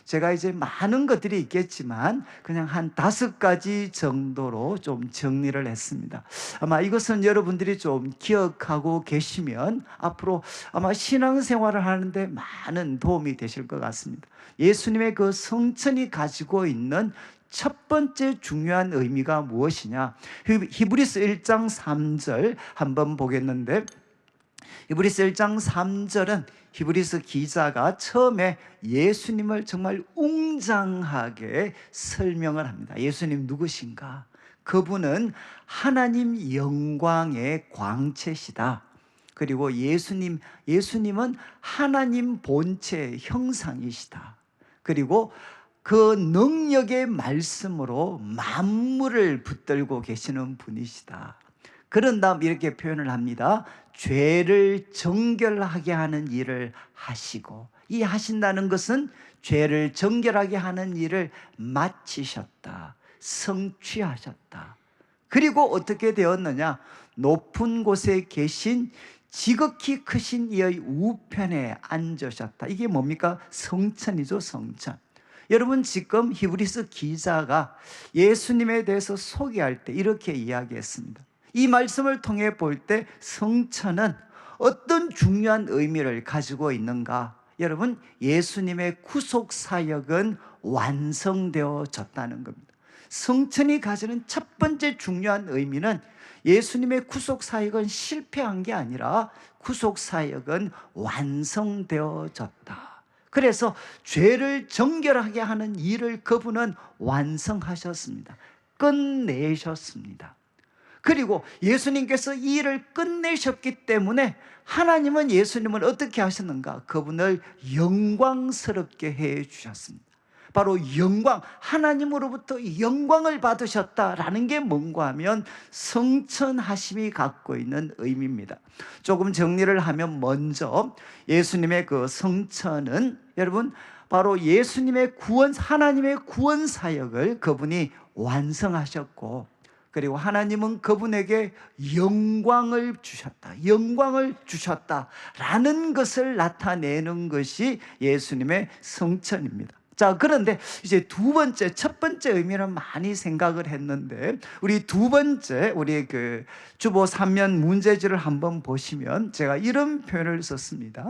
제가 이제 많은 것들이 있겠지만 그냥 한 5가지 정도로 좀 정리를 했습니다. 아마 이것은 여러분들이 좀 기억하고 계시면 앞으로 아마 신앙생활을 하는데 많은 도움이 되실 것 같습니다. 예수님의 그 성천이 가지고 있는 첫 번째 중요한 의미가 무엇이냐? 히브리서 1장 3절 한번 보겠는데, 히브리서 1장 3절은 히브리서 기자가 처음에 예수님을 정말 웅장하게 설명을 합니다. 예수님 누구신가? 그분은 하나님 영광의 광채시다. 그리고 예수님은 하나님 본체의 형상이시다. 그리고 그 능력의 말씀으로 만물을 붙들고 계시는 분이시다. 그런 다음 이렇게 표현을 합니다. 죄를 정결하게 하는 일을 하시고, 이 하신다는 것은 죄를 정결하게 하는 일을 마치셨다, 성취하셨다. 그리고 어떻게 되었느냐? 높은 곳에 계신 지극히 크신 이의 우편에 앉으셨다. 이게 뭡니까? 성천이죠, 성천. 여러분, 지금 히브리서 기자가 예수님에 대해서 소개할 때 이렇게 이야기했습니다. 이 말씀을 통해 볼 때 성천은 어떤 중요한 의미를 가지고 있는가? 여러분, 예수님의 구속 사역은 완성되어졌다는 겁니다. 성천이 가지는 첫 번째 중요한 의미는 예수님의 구속 사역은 실패한 게 아니라 구속 사역은 완성되어졌다. 그래서 죄를 정결하게 하는 일을 그분은 완성하셨습니다. 끝내셨습니다. 그리고 예수님께서 이 일을 끝내셨기 때문에 하나님은 예수님을 어떻게 하셨는가? 그분을 영광스럽게 해 주셨습니다. 바로 영광, 하나님으로부터 영광을 받으셨다라는 게 뭔가 하면 성천하심이 갖고 있는 의미입니다. 조금 정리를 하면, 먼저 예수님의 그 성천은 여러분 바로 예수님의 구원, 하나님의 구원 사역을 그분이 완성하셨고, 그리고 하나님은 그분에게 영광을 주셨다라는 것을 나타내는 것이 예수님의 성천입니다. 자, 그런데 이제 첫 번째 의미는 많이 생각을 했는데, 우리 두 번째, 우리 그 주보 3면 문제지를 한번 보시면 제가 이런 표현을 썼습니다.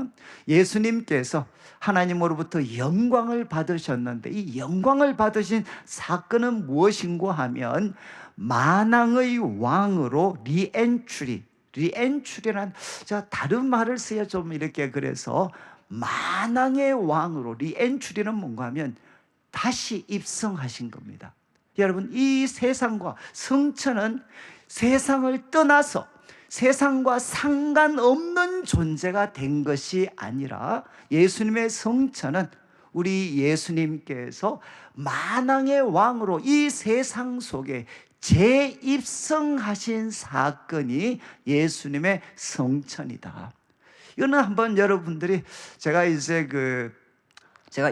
예수님께서 하나님으로부터 영광을 받으셨는데, 이 영광을 받으신 사건은 무엇인고 하면 만왕의 왕으로 리엔츄리란, 제가 다른 말을 써야 좀 이렇게, 그래서 만왕의 왕으로, 리엔츄리는 뭔가 하면 다시 입성하신 겁니다. 여러분, 이 세상과 성천은 세상을 떠나서 세상과 상관없는 존재가 된 것이 아니라, 예수님의 성천은 우리 예수님께서 만왕의 왕으로 이 세상 속에 재입성하신 사건이 예수님의 성천이다. 이거는 한번 여러분들이, 제가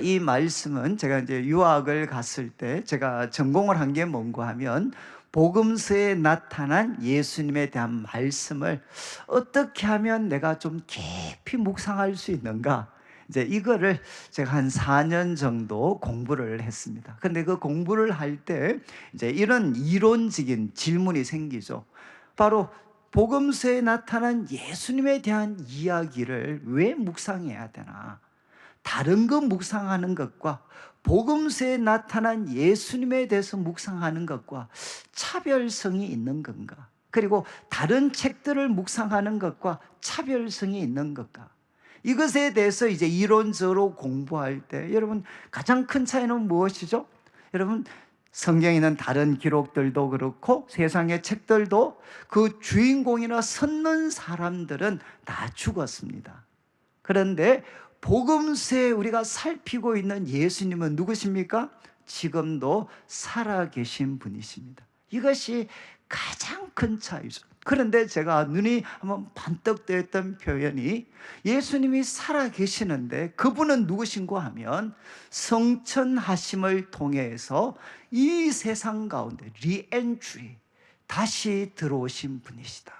이 말씀은 제가 이제 유학을 갔을 때 제가 전공을 한 게 뭔가 하면 복음서에 나타난 예수님에 대한 말씀을 어떻게 하면 내가 좀 깊이 묵상할 수 있는가? 이제 이거를 제가 한 4년 정도 공부를 했습니다. 근데 그 공부를 할 때 이제 이런 이론적인 질문이 생기죠. 바로 복음서에 나타난 예수님에 대한 이야기를 왜 묵상해야 되나? 다른 거 묵상하는 것과 복음서에 나타난 예수님에 대해서 묵상하는 것과 차별성이 있는 건가? 그리고 다른 책들을 묵상하는 것과 차별성이 있는 것과 이것에 대해서 이제 이론적으로 공부할 때 여러분 가장 큰 차이는 무엇이죠? 여러분 성경에 있는 다른 기록들도 그렇고 세상의 책들도 그 주인공이나 섰는 사람들은 다 죽었습니다. 그런데 복음서에 우리가 살피고 있는 예수님은 누구십니까? 지금도 살아계신 분이십니다. 이것이 가장 큰 차이죠. 그런데 제가 눈이 한번 반떡 뜨였던 표현이 예수님이 살아계시는데 그분은 누구신고 하면 성천하심을 통해서 이 세상 가운데 리엔트리 다시 들어오신 분이시다.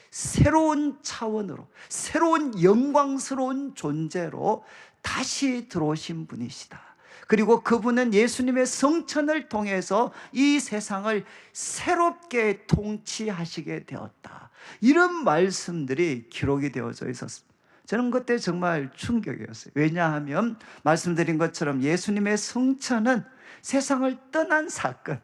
새로운 차원으로 새로운 영광스러운 존재로 다시 들어오신 분이시다. 그리고 그분은 예수님의 성천을 통해서 이 세상을 새롭게 통치하시게 되었다. 이런 말씀들이 기록이 되어져 있었습니다. 저는 그때 정말 충격이었어요. 왜냐하면 말씀드린 것처럼 예수님의 성천은 세상을 떠난 사건,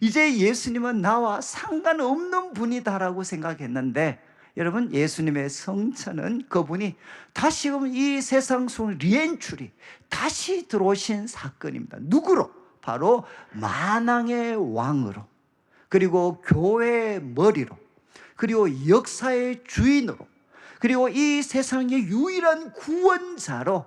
이제 예수님은 나와 상관없는 분이다라고 생각했는데 여러분 예수님의 성천은 그분이 다시금 이 세상 속 리엔트리 다시 들어오신 사건입니다. 누구로? 바로 만왕의 왕으로, 그리고 교회의 머리로, 그리고 역사의 주인으로, 그리고 이 세상의 유일한 구원자로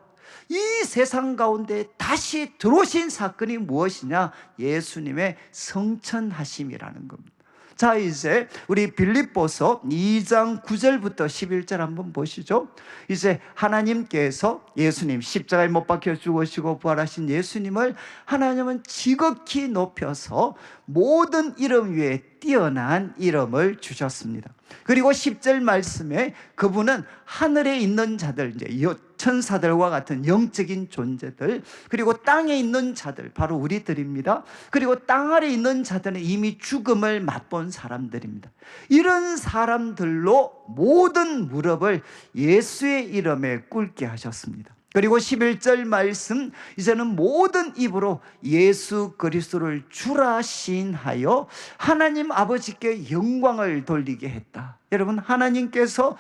이 세상 가운데 다시 들어오신 사건이 무엇이냐? 예수님의 성천하심이라는 겁니다. 자, 이제 우리 빌립보서 2장 9절부터 11절 한번 보시죠. 이제 하나님께서 예수님 십자가에 못 박혀 죽으시고 부활하신 예수님을 하나님은 지극히 높여서 모든 이름 위에 뛰어난 이름을 주셨습니다. 그리고 10절 말씀에 그분은 하늘에 있는 자들, 이제 천사들과 같은 영적인 존재들, 그리고 땅에 있는 자들, 바로 우리들입니다. 그리고 땅 아래 있는 자들은 이미 죽음을 맛본 사람들입니다. 이런 사람들로 모든 무릎을 예수의 이름에 꿇게 하셨습니다. 그리고 11절 말씀, 이제는 모든 입으로 예수 그리스도를 주라 시인하여 하나님 아버지께 영광을 돌리게 했다. 여러분, 하나님께서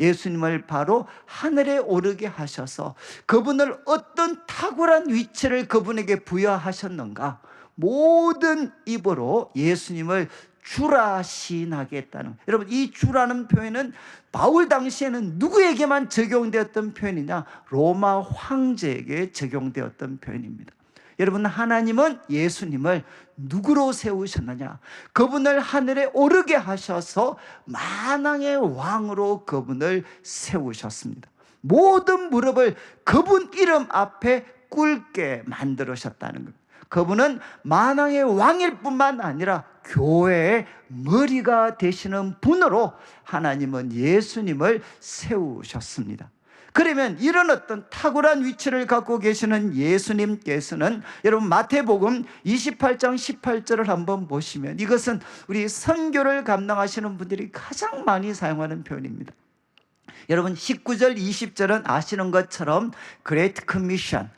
예수님을 바로 하늘에 오르게 하셔서 그분을 어떤 탁월한 위치를 그분에게 부여하셨는가? 모든 입으로 예수님을 주라 시인하겠다는, 여러분 이 주라는 표현은 바울 당시에는 누구에게만 적용되었던 표현이냐? 로마 황제에게 적용되었던 표현입니다. 여러분, 하나님은 예수님을 누구로 세우셨느냐? 그분을 하늘에 오르게 하셔서 만왕의 왕으로 그분을 세우셨습니다. 모든 무릎을 그분 이름 앞에 꿇게 만들으셨다는 것. 그분은 만왕의 왕일 뿐만 아니라 교회의 머리가 되시는 분으로 하나님은 예수님을 세우셨습니다. 그러면 이런 어떤 탁월한 위치를 갖고 계시는 예수님께서는, 여러분 마태복음 28장 18절을 한번 보시면 이것은 우리 선교를 감당하시는 분들이 가장 많이 사용하는 표현입니다. 여러분 19절 20절은 아시는 것처럼 그레이트 커미션,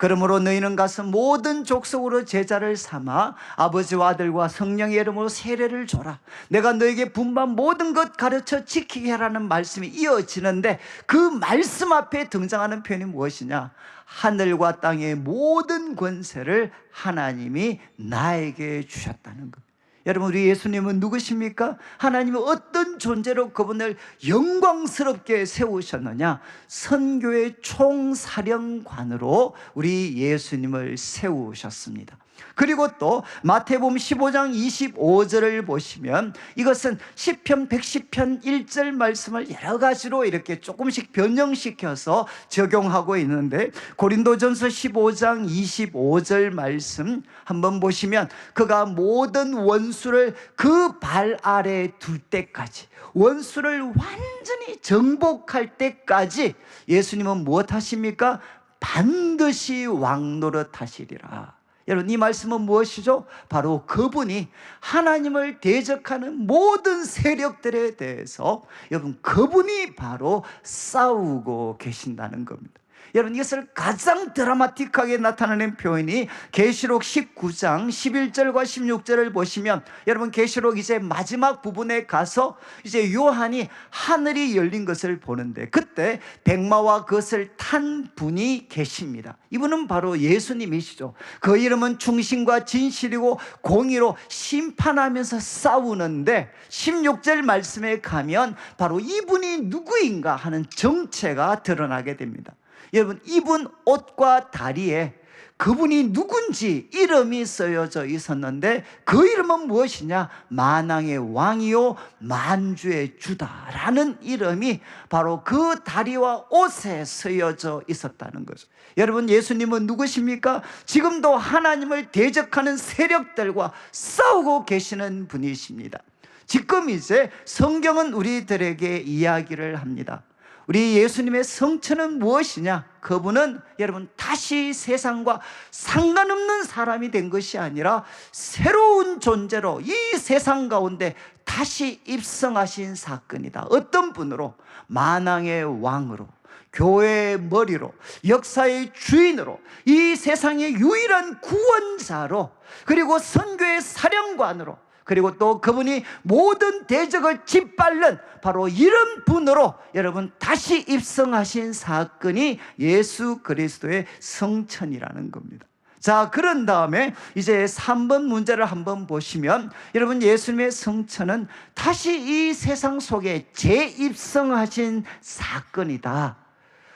그러므로 너희는 가서 모든 족속으로 제자를 삼아 아버지와 아들과 성령의 이름으로 세례를 줘라. 내가 너에게 분반 모든 것 가르쳐 지키게 하라는 말씀이 이어지는데 그 말씀 앞에 등장하는 표현이 무엇이냐? 하늘과 땅의 모든 권세를 하나님이 나에게 주셨다는 것. 여러분, 우리 예수님은 누구십니까? 하나님은 어떤 존재로 그분을 영광스럽게 세우셨느냐? 선교의 총사령관으로 우리 예수님을 세우셨습니다. 그리고 또 마태복음 15장 25절을 보시면 이것은 시편 110편 1절 말씀을 여러 가지로 이렇게 조금씩 변형시켜서 적용하고 있는데, 고린도전서 15장 25절 말씀 한번 보시면 그가 모든 원수를 그 발 아래 둘 때까지, 원수를 완전히 정복할 때까지 예수님은 무엇 하십니까? 반드시 왕노릇 하시리라. 여러분, 이 말씀은 무엇이죠? 바로 그분이 하나님을 대적하는 모든 세력들에 대해서 여러분 그분이 바로 싸우고 계신다는 겁니다. 여러분, 이것을 가장 드라마틱하게 나타내는 표현이 계시록 19장 11절과 16절을 보시면, 여러분 계시록 이제 마지막 부분에 가서 이제 요한이 하늘이 열린 것을 보는데, 그때 백마와 그것을 탄 분이 계십니다. 이분은 바로 예수님이시죠. 그 이름은 충신과 진실이고 공의로 심판하면서 싸우는데, 16절 말씀에 가면 바로 이분이 누구인가 하는 정체가 드러나게 됩니다. 여러분, 이분 옷과 다리에 그분이 누군지 이름이 쓰여져 있었는데, 그 이름은 무엇이냐? 만왕의 왕이요 만주의 주다라는 이름이 바로 그 다리와 옷에 쓰여져 있었다는 거죠. 여러분, 예수님은 누구십니까? 지금도 하나님을 대적하는 세력들과 싸우고 계시는 분이십니다. 지금 이제 성경은 우리들에게 이야기를 합니다. 우리 예수님의 성처는 무엇이냐? 그분은 여러분 다시 세상과 상관없는 사람이 된 것이 아니라 새로운 존재로 이 세상 가운데 다시 입성하신 사건이다. 어떤 분으로? 만왕의 왕으로, 교회의 머리로, 역사의 주인으로, 이 세상의 유일한 구원자로, 그리고 선교의 사령관으로, 그리고 또 그분이 모든 대적을 짓밟는 바로 이런 분으로 여러분 다시 입성하신 사건이 예수 그리스도의 성천이라는 겁니다. 자, 그런 다음에 이제 3번 문제를 한번 보시면, 여러분 예수님의 성천은 다시 이 세상 속에 재입성하신 사건이다.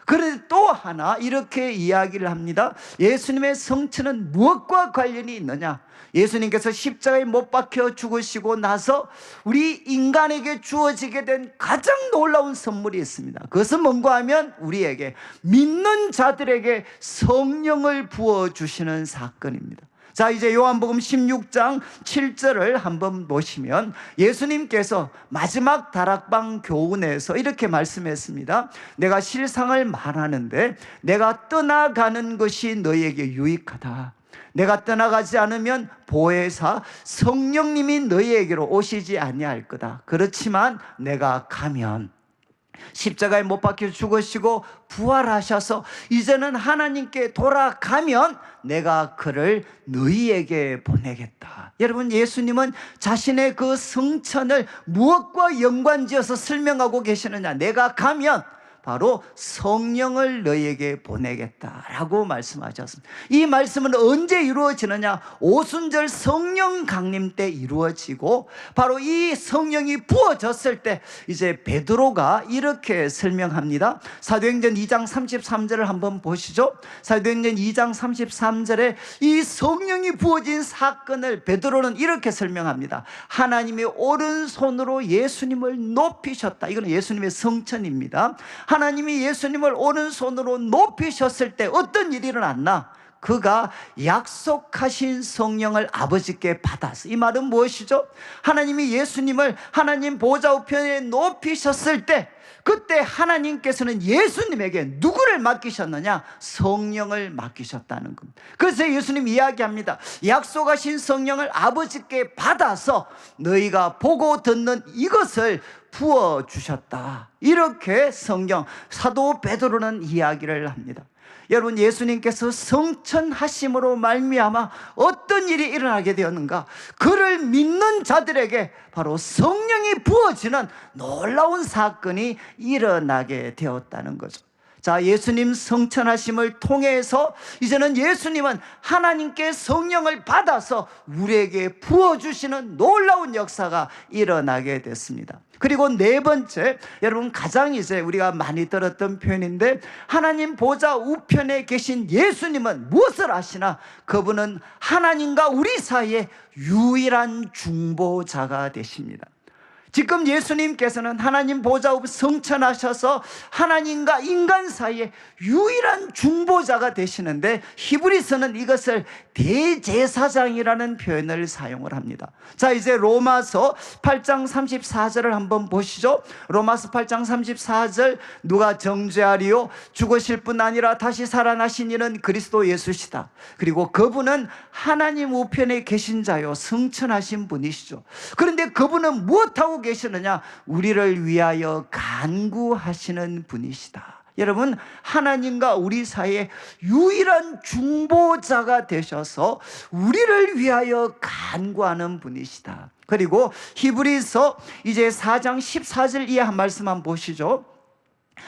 그런데 또 하나 이렇게 이야기를 합니다. 예수님의 성천은 무엇과 관련이 있느냐? 예수님께서 십자가에 못 박혀 죽으시고 나서 우리 인간에게 주어지게 된 가장 놀라운 선물이 있습니다. 그것은 뭔가 하면 우리에게, 믿는 자들에게 성령을 부어주시는 사건입니다. 자, 이제 요한복음 16장 7절을 한번 보시면 예수님께서 마지막 다락방 교훈에서 이렇게 말씀했습니다. 내가 실상을 말하는데 내가 떠나가는 것이 너희에게 유익하다. 내가 떠나가지 않으면 보혜사 성령님이 너희에게로 오시지 아니할 거다. 그렇지만 내가 가면, 십자가에 못 박혀 죽으시고 부활하셔서 이제는 하나님께 돌아가면 내가 그를 너희에게 보내겠다. 여러분, 예수님은 자신의 그 성천을 무엇과 연관지어서 설명하고 계시느냐? 내가 가면 바로 성령을 너희에게 보내겠다라고 말씀하셨습니다. 이 말씀은 언제 이루어지느냐? 오순절 성령 강림 때 이루어지고, 바로 이 성령이 부어졌을 때 이제 베드로가 이렇게 설명합니다. 사도행전 2장 33절을 한번 보시죠. 사도행전 2장 33절에 이 성령이 부어진 사건을 베드로는 이렇게 설명합니다. 하나님이 오른손으로 예수님을 높이셨다. 이건 예수님의 성천입니다. 하나님이 예수님을 오른손으로 높이셨을 때 어떤 일이 일어났나? 그가 약속하신 성령을 아버지께 받았어. 이 말은 무엇이죠? 하나님이 예수님을 하나님 보좌 우편에 높이셨을 때, 그때 하나님께서는 예수님에게 누구를 맡기셨느냐? 성령을 맡기셨다는 겁니다. 그래서 예수님 이야기합니다. 약속하신 성령을 아버지께 받아서 너희가 보고 듣는 이것을 부어주셨다. 이렇게 성경 사도 베드로는 이야기를 합니다. 여러분, 예수님께서 성천하심으로 말미암아 어떤 일이 일어나게 되었는가? 그를 믿는 자들에게 바로 성령이 부어지는 놀라운 사건이 일어나게 되었다는 거죠. 자, 예수님 성천하심을 통해서 이제는 예수님은 하나님께 성령을 받아서 우리에게 부어주시는 놀라운 역사가 일어나게 됐습니다. 그리고 네 번째, 여러분 가장 이제 우리가 많이 들었던 표현인데, 하나님 보좌 우편에 계신 예수님은 무엇을 하시나? 그분은 하나님과 우리 사이에 유일한 중보자가 되십니다. 지금 예수님께서는 하나님 보좌 우편 성천하셔서 하나님과 인간 사이에 유일한 중보자가 되시는데, 히브리서는 이것을 대제사장이라는 표현을 사용을 합니다. 자, 이제 로마서 8장 34절을 한번 보시죠. 로마서 8장 34절, 누가 정죄하리요? 죽으실 뿐 아니라 다시 살아나신 이는 그리스도 예수시다. 그리고 그분은 하나님 우편에 계신 자요, 성천하신 분이시죠. 그런데 그분은 무엇하고 계시느냐? 우리를 위하여 간구하시는 분이시다. 여러분, 하나님과 우리 사이에 유일한 중보자가 되셔서 우리를 위하여 간구하는 분이시다. 그리고 히브리서 이제 4장 14절 이하 한 말씀 한번 보시죠.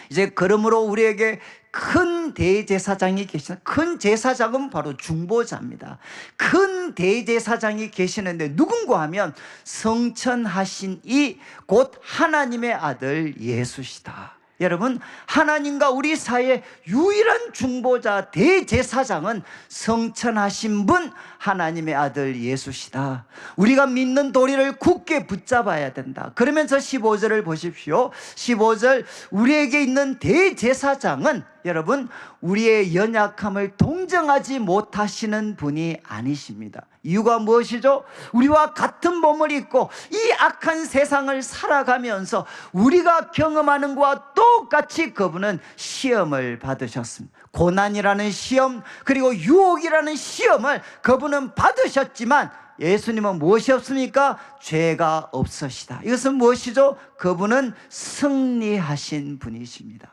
이제 그러므로 우리에게 큰 대제사장이 계시는, 큰 제사장은 바로 중보자입니다. 큰 대제사장이 계시는데 누군가 하면 성천하신 이 곧 하나님의 아들 예수시다. 여러분, 하나님과 우리 사이의 유일한 중보자 대제사장은 성천하신 분 하나님의 아들 예수시다. 우리가 믿는 도리를 굳게 붙잡아야 된다. 그러면서 15절을 보십시오. 15절, 우리에게 있는 대제사장은 여러분 우리의 연약함을 동정하지 못하시는 분이 아니십니다. 이유가 무엇이죠? 우리와 같은 몸을 입고 이 악한 세상을 살아가면서 우리가 경험하는 것과 똑같이 그분은 시험을 받으셨습니다. 고난이라는 시험, 그리고 유혹이라는 시험을 그분은 받으셨지만 예수님은 무엇이 없습니까? 죄가 없으시다. 이것은 무엇이죠? 그분은 승리하신 분이십니다.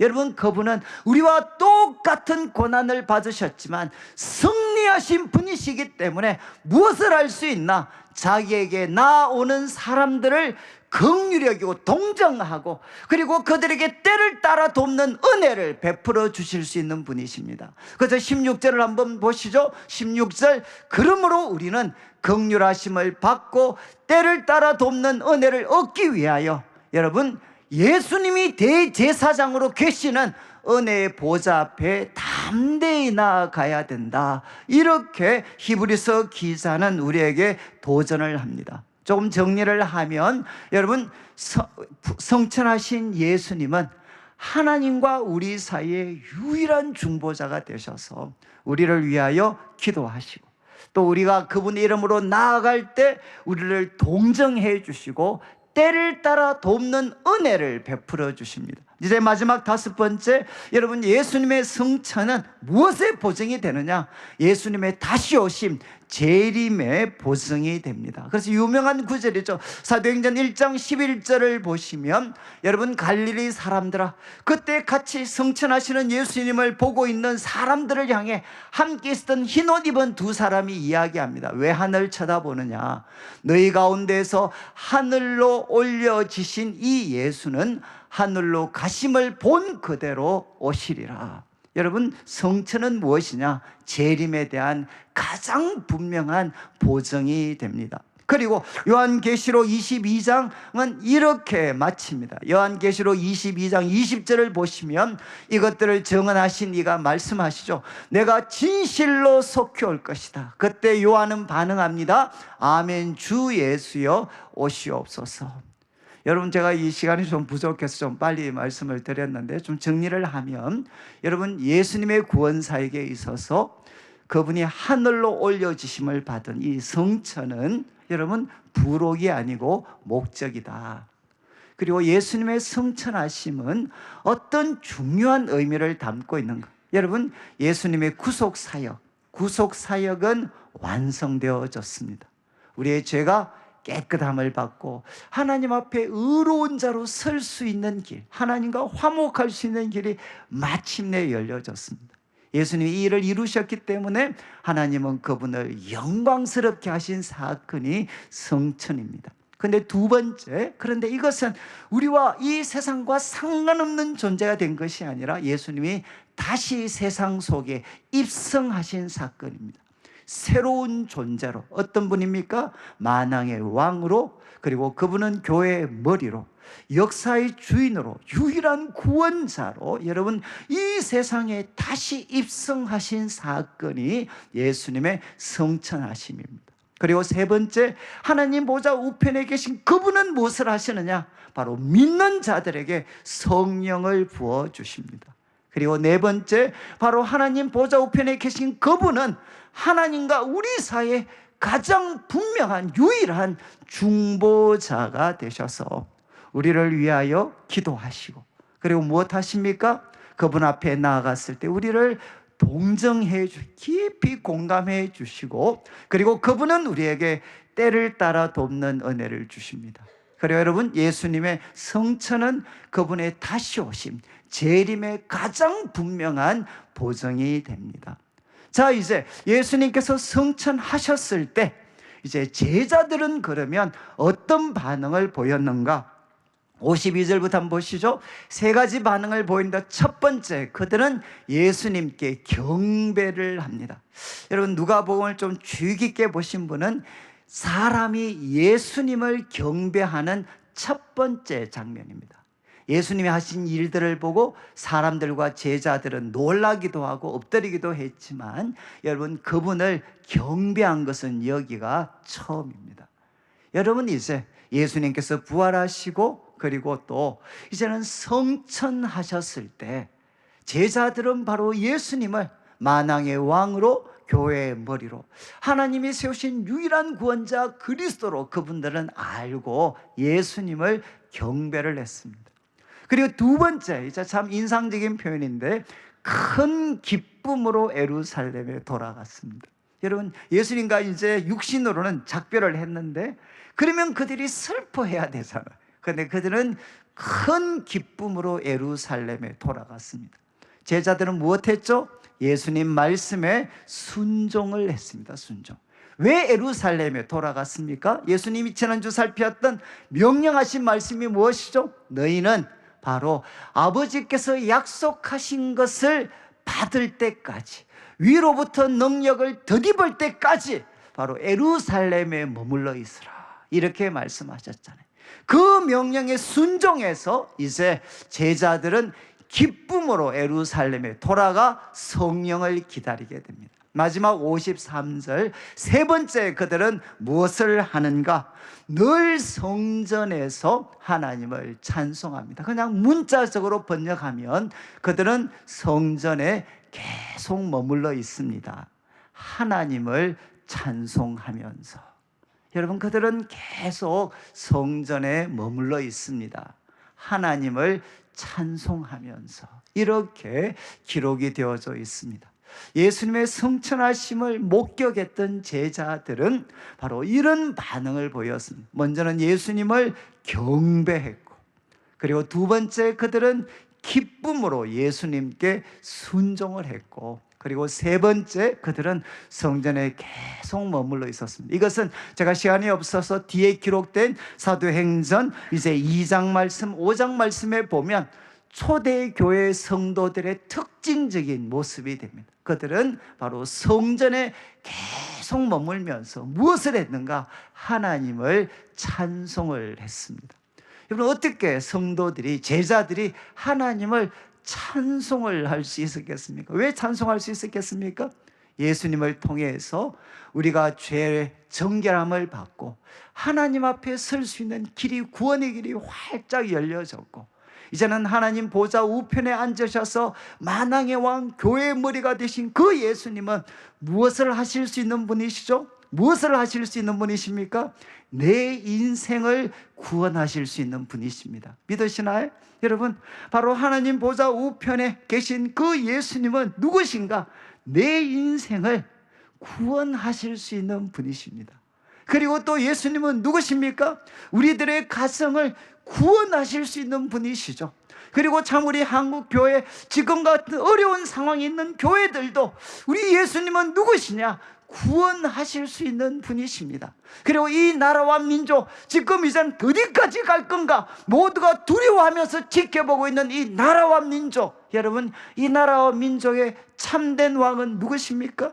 여러분, 그분은 우리와 똑같은 고난을 받으셨지만 승리하신 분이시기 때문에 무엇을 할 수 있나? 자기에게 나오는 사람들을 긍휼히 여기고 동정하고, 그리고 그들에게 때를 따라 돕는 은혜를 베풀어 주실 수 있는 분이십니다. 그래서 16절을 한번 보시죠. 16절, 그러므로 우리는 긍휼하심을 받고 때를 따라 돕는 은혜를 얻기 위하여, 여러분, 예수님이 대제사장으로 계시는 은혜의 보좌 앞에 담대히 나아가야 된다. 이렇게 히브리서 기자는 우리에게 도전을 합니다. 조금 정리를 하면, 여러분, 성천하신 예수님은 하나님과 우리 사이에 유일한 중보자가 되셔서 우리를 위하여 기도하시고, 또 우리가 그분의 이름으로 나아갈 때 우리를 동정해 주시고 때를 따라 돕는 은혜를 베풀어 주십니다. 이제 마지막 다섯 번째, 여러분, 예수님의 성천은 무엇에 보증이 되느냐? 예수님의 다시 오심, 재림의 보증이 됩니다. 그래서 유명한 구절이죠. 사도행전 1장 11절을 보시면, 여러분, 갈릴리 사람들아, 그때 같이 성천하시는 예수님을 보고 있는 사람들을 향해 함께 있었던 흰옷 입은 두 사람이 이야기합니다. 왜 하늘 쳐다보느냐? 너희 가운데서 하늘로 올려지신 이 예수는 하늘로 가심을 본 그대로 오시리라. 여러분, 성천은 무엇이냐? 재림에 대한 가장 분명한 보증이 됩니다. 그리고 요한계시록 22장은 이렇게 마칩니다. 요한계시록 22장 20절을 보시면 이것들을 정언하신 이가 말씀하시죠. 내가 진실로 속히 올 것이다. 그때 요한은 반응합니다. 아멘, 주 예수여 오시옵소서. 여러분, 제가 이 시간이 좀 부족해서 좀 빨리 말씀을 드렸는데, 좀 정리를 하면, 여러분, 예수님의 구원사역에 있어서 그분이 하늘로 올려지심을 받은 이 성천은 여러분 부록이 아니고 목적이다. 그리고 예수님의 성천하심은 어떤 중요한 의미를 담고 있는가? 여러분, 예수님의 구속사역은 완성되어졌습니다. 우리의 죄가 깨끗함을 받고 하나님 앞에 의로운 자로 설 수 있는 길, 하나님과 화목할 수 있는 길이 마침내 열려졌습니다. 예수님이 이 일을 이루셨기 때문에 하나님은 그분을 영광스럽게 하신 사건이 성천입니다. 근데 두 번째, 그런데 이것은 우리와 이 세상과 상관없는 존재가 된 것이 아니라 예수님이 다시 세상 속에 입성하신 사건입니다. 새로운 존재로, 어떤 분입니까? 만왕의 왕으로, 그리고 그분은 교회의 머리로, 역사의 주인으로, 유일한 구원자로 여러분 이 세상에 다시 입성하신 사건이 예수님의 성천하심입니다. 그리고 세 번째, 하나님 보좌 우편에 계신 그분은 무엇을 하시느냐? 바로 믿는 자들에게 성령을 부어주십니다. 그리고 네 번째, 바로 하나님 보좌 우편에 계신 그분은 하나님과 우리 사이에 가장 분명한 유일한 중보자가 되셔서 우리를 위하여 기도하시고, 그리고 무엇 하십니까? 그분 앞에 나아갔을 때 우리를 동정해 깊이 공감해 주시고, 그리고 그분은 우리에게 때를 따라 돕는 은혜를 주십니다. 그리고 여러분, 예수님의 성천은 그분의 다시 오심, 재림의 가장 분명한 보증이 됩니다. 자, 이제 예수님께서 성천하셨을 때 이제 제자들은 그러면 어떤 반응을 보였는가? 52절부터 한번 보시죠. 세 가지 반응을 보인다. 첫 번째, 그들은 예수님께 경배를 합니다. 여러분, 누가복음을 좀 주의 깊게 보신 분은 사람이 예수님을 경배하는 첫 번째 장면입니다. 예수님이 하신 일들을 보고 사람들과 제자들은 놀라기도 하고 엎드리기도 했지만 여러분, 그분을 경배한 것은 여기가 처음입니다. 여러분, 이제 예수님께서 부활하시고 그리고 또 이제는 성천하셨을 때 제자들은 바로 예수님을 만왕의 왕으로, 교회의 머리로, 하나님이 세우신 유일한 구원자 그리스도로 그분들은 알고 예수님을 경배를 했습니다. 그리고 두 번째, 이제 참 인상적인 표현인데, 큰 기쁨으로 예루살렘에 돌아갔습니다. 여러분, 예수님과 이제 육신으로는 작별을 했는데 그러면 그들이 슬퍼해야 되잖아요. 그런데 그들은 큰 기쁨으로 예루살렘에 돌아갔습니다. 제자들은 무엇했죠? 예수님 말씀에 순종을 했습니다. 순종. 왜 예루살렘에 돌아갔습니까? 예수님이 지난주 살폈던 명령하신 말씀이 무엇이죠? 너희는 바로 아버지께서 약속하신 것을 받을 때까지, 위로부터 능력을 덧입을 때까지 바로 예루살렘에 머물러 있으라, 이렇게 말씀하셨잖아요. 그 명령에 순종해서 이제 제자들은 기쁨으로 예루살렘에 돌아가 성령을 기다리게 됩니다. 마지막 53절, 세 번째, 그들은 무엇을 하는가? 늘 성전에서 하나님을 찬송합니다. 그냥 문자적으로 번역하면 그들은 성전에 계속 머물러 있습니다. 하나님을 찬송하면서. 여러분, 그들은 계속 성전에 머물러 있습니다. 하나님을 찬송하면서. 이렇게 기록이 되어져 있습니다. 예수님의 성천하심을 목격했던 제자들은 바로 이런 반응을 보였습니다. 먼저는 예수님을 경배했고, 그리고 두 번째, 그들은 기쁨으로 예수님께 순종을 했고, 그리고 세 번째, 그들은 성전에 계속 머물러 있었습니다. 이것은 제가 시간이 없어서 뒤에 기록된 사도행전 이제 2장 말씀, 5장 말씀에 보면 초대교회 성도들의 특징적인 모습이 됩니다. 그들은 바로 성전에 계속 머물면서 무엇을 했는가? 하나님을 찬송을 했습니다. 여러분, 어떻게 성도들이, 제자들이 하나님을 찬송을 할 수 있었겠습니까? 왜 찬송할 수 있었겠습니까? 예수님을 통해서 우리가 죄의 정결함을 받고 하나님 앞에 설 수 있는 길이, 구원의 길이 활짝 열려졌고, 이제는 하나님 보좌 우편에 앉으셔서 만왕의 왕, 교회의 머리가 되신 그 예수님은 무엇을 하실 수 있는 분이시죠? 무엇을 하실 수 있는 분이십니까? 내 인생을 구원하실 수 있는 분이십니다. 믿으시나요? 여러분, 바로 하나님 보좌 우편에 계신 그 예수님은 누구신가? 내 인생을 구원하실 수 있는 분이십니다. 그리고 또 예수님은 누구십니까? 우리들의 가정을 구원하실 수 있는 분이시죠. 그리고 참 우리 한국 교회, 지금 같은 어려운 상황이 있는 교회들도 우리 예수님은 누구시냐? 구원하실 수 있는 분이십니다. 그리고 이 나라와 민족, 지금 이젠 어디까지 갈 건가 모두가 두려워하면서 지켜보고 있는 이 나라와 민족, 여러분, 이 나라와 민족의 참된 왕은 누구십니까?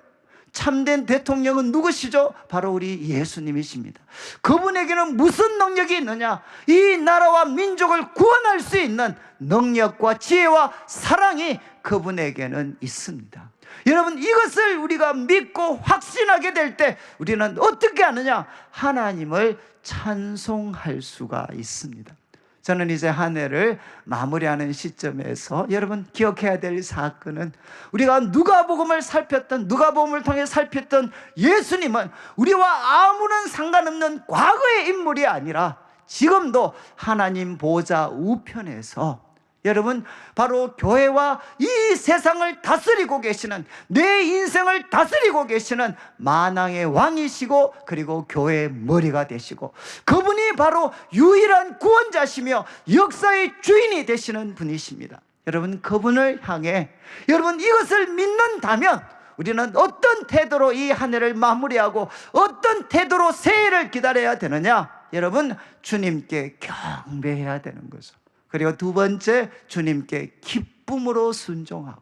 참된 대통령은 누구시죠? 바로 우리 예수님이십니다. 그분에게는 무슨 능력이 있느냐? 이 나라와 민족을 구원할 수 있는 능력과 지혜와 사랑이 그분에게는 있습니다. 여러분, 이것을 우리가 믿고 확신하게 될 때 우리는 어떻게 하느냐? 하나님을 찬송할 수가 있습니다. 저는 이제 한 해를 마무리하는 시점에서 여러분 기억해야 될 사건은, 우리가 누가복음을 살폈던, 누가복음을 통해 살폈던 예수님은 우리와 아무런 상관없는 과거의 인물이 아니라 지금도 하나님 보좌 우편에서 여러분 바로 교회와 이 세상을 다스리고 계시는, 내 인생을 다스리고 계시는 만왕의 왕이시고, 그리고 교회의 머리가 되시고, 그분이 바로 유일한 구원자시며 역사의 주인이 되시는 분이십니다. 여러분, 그분을 향해 여러분 이것을 믿는다면 우리는 어떤 태도로 이 한 해를 마무리하고 어떤 태도로 새해를 기다려야 되느냐? 여러분, 주님께 경배해야 되는 거죠. 그리고 두 번째, 주님께 기쁨으로 순종하고,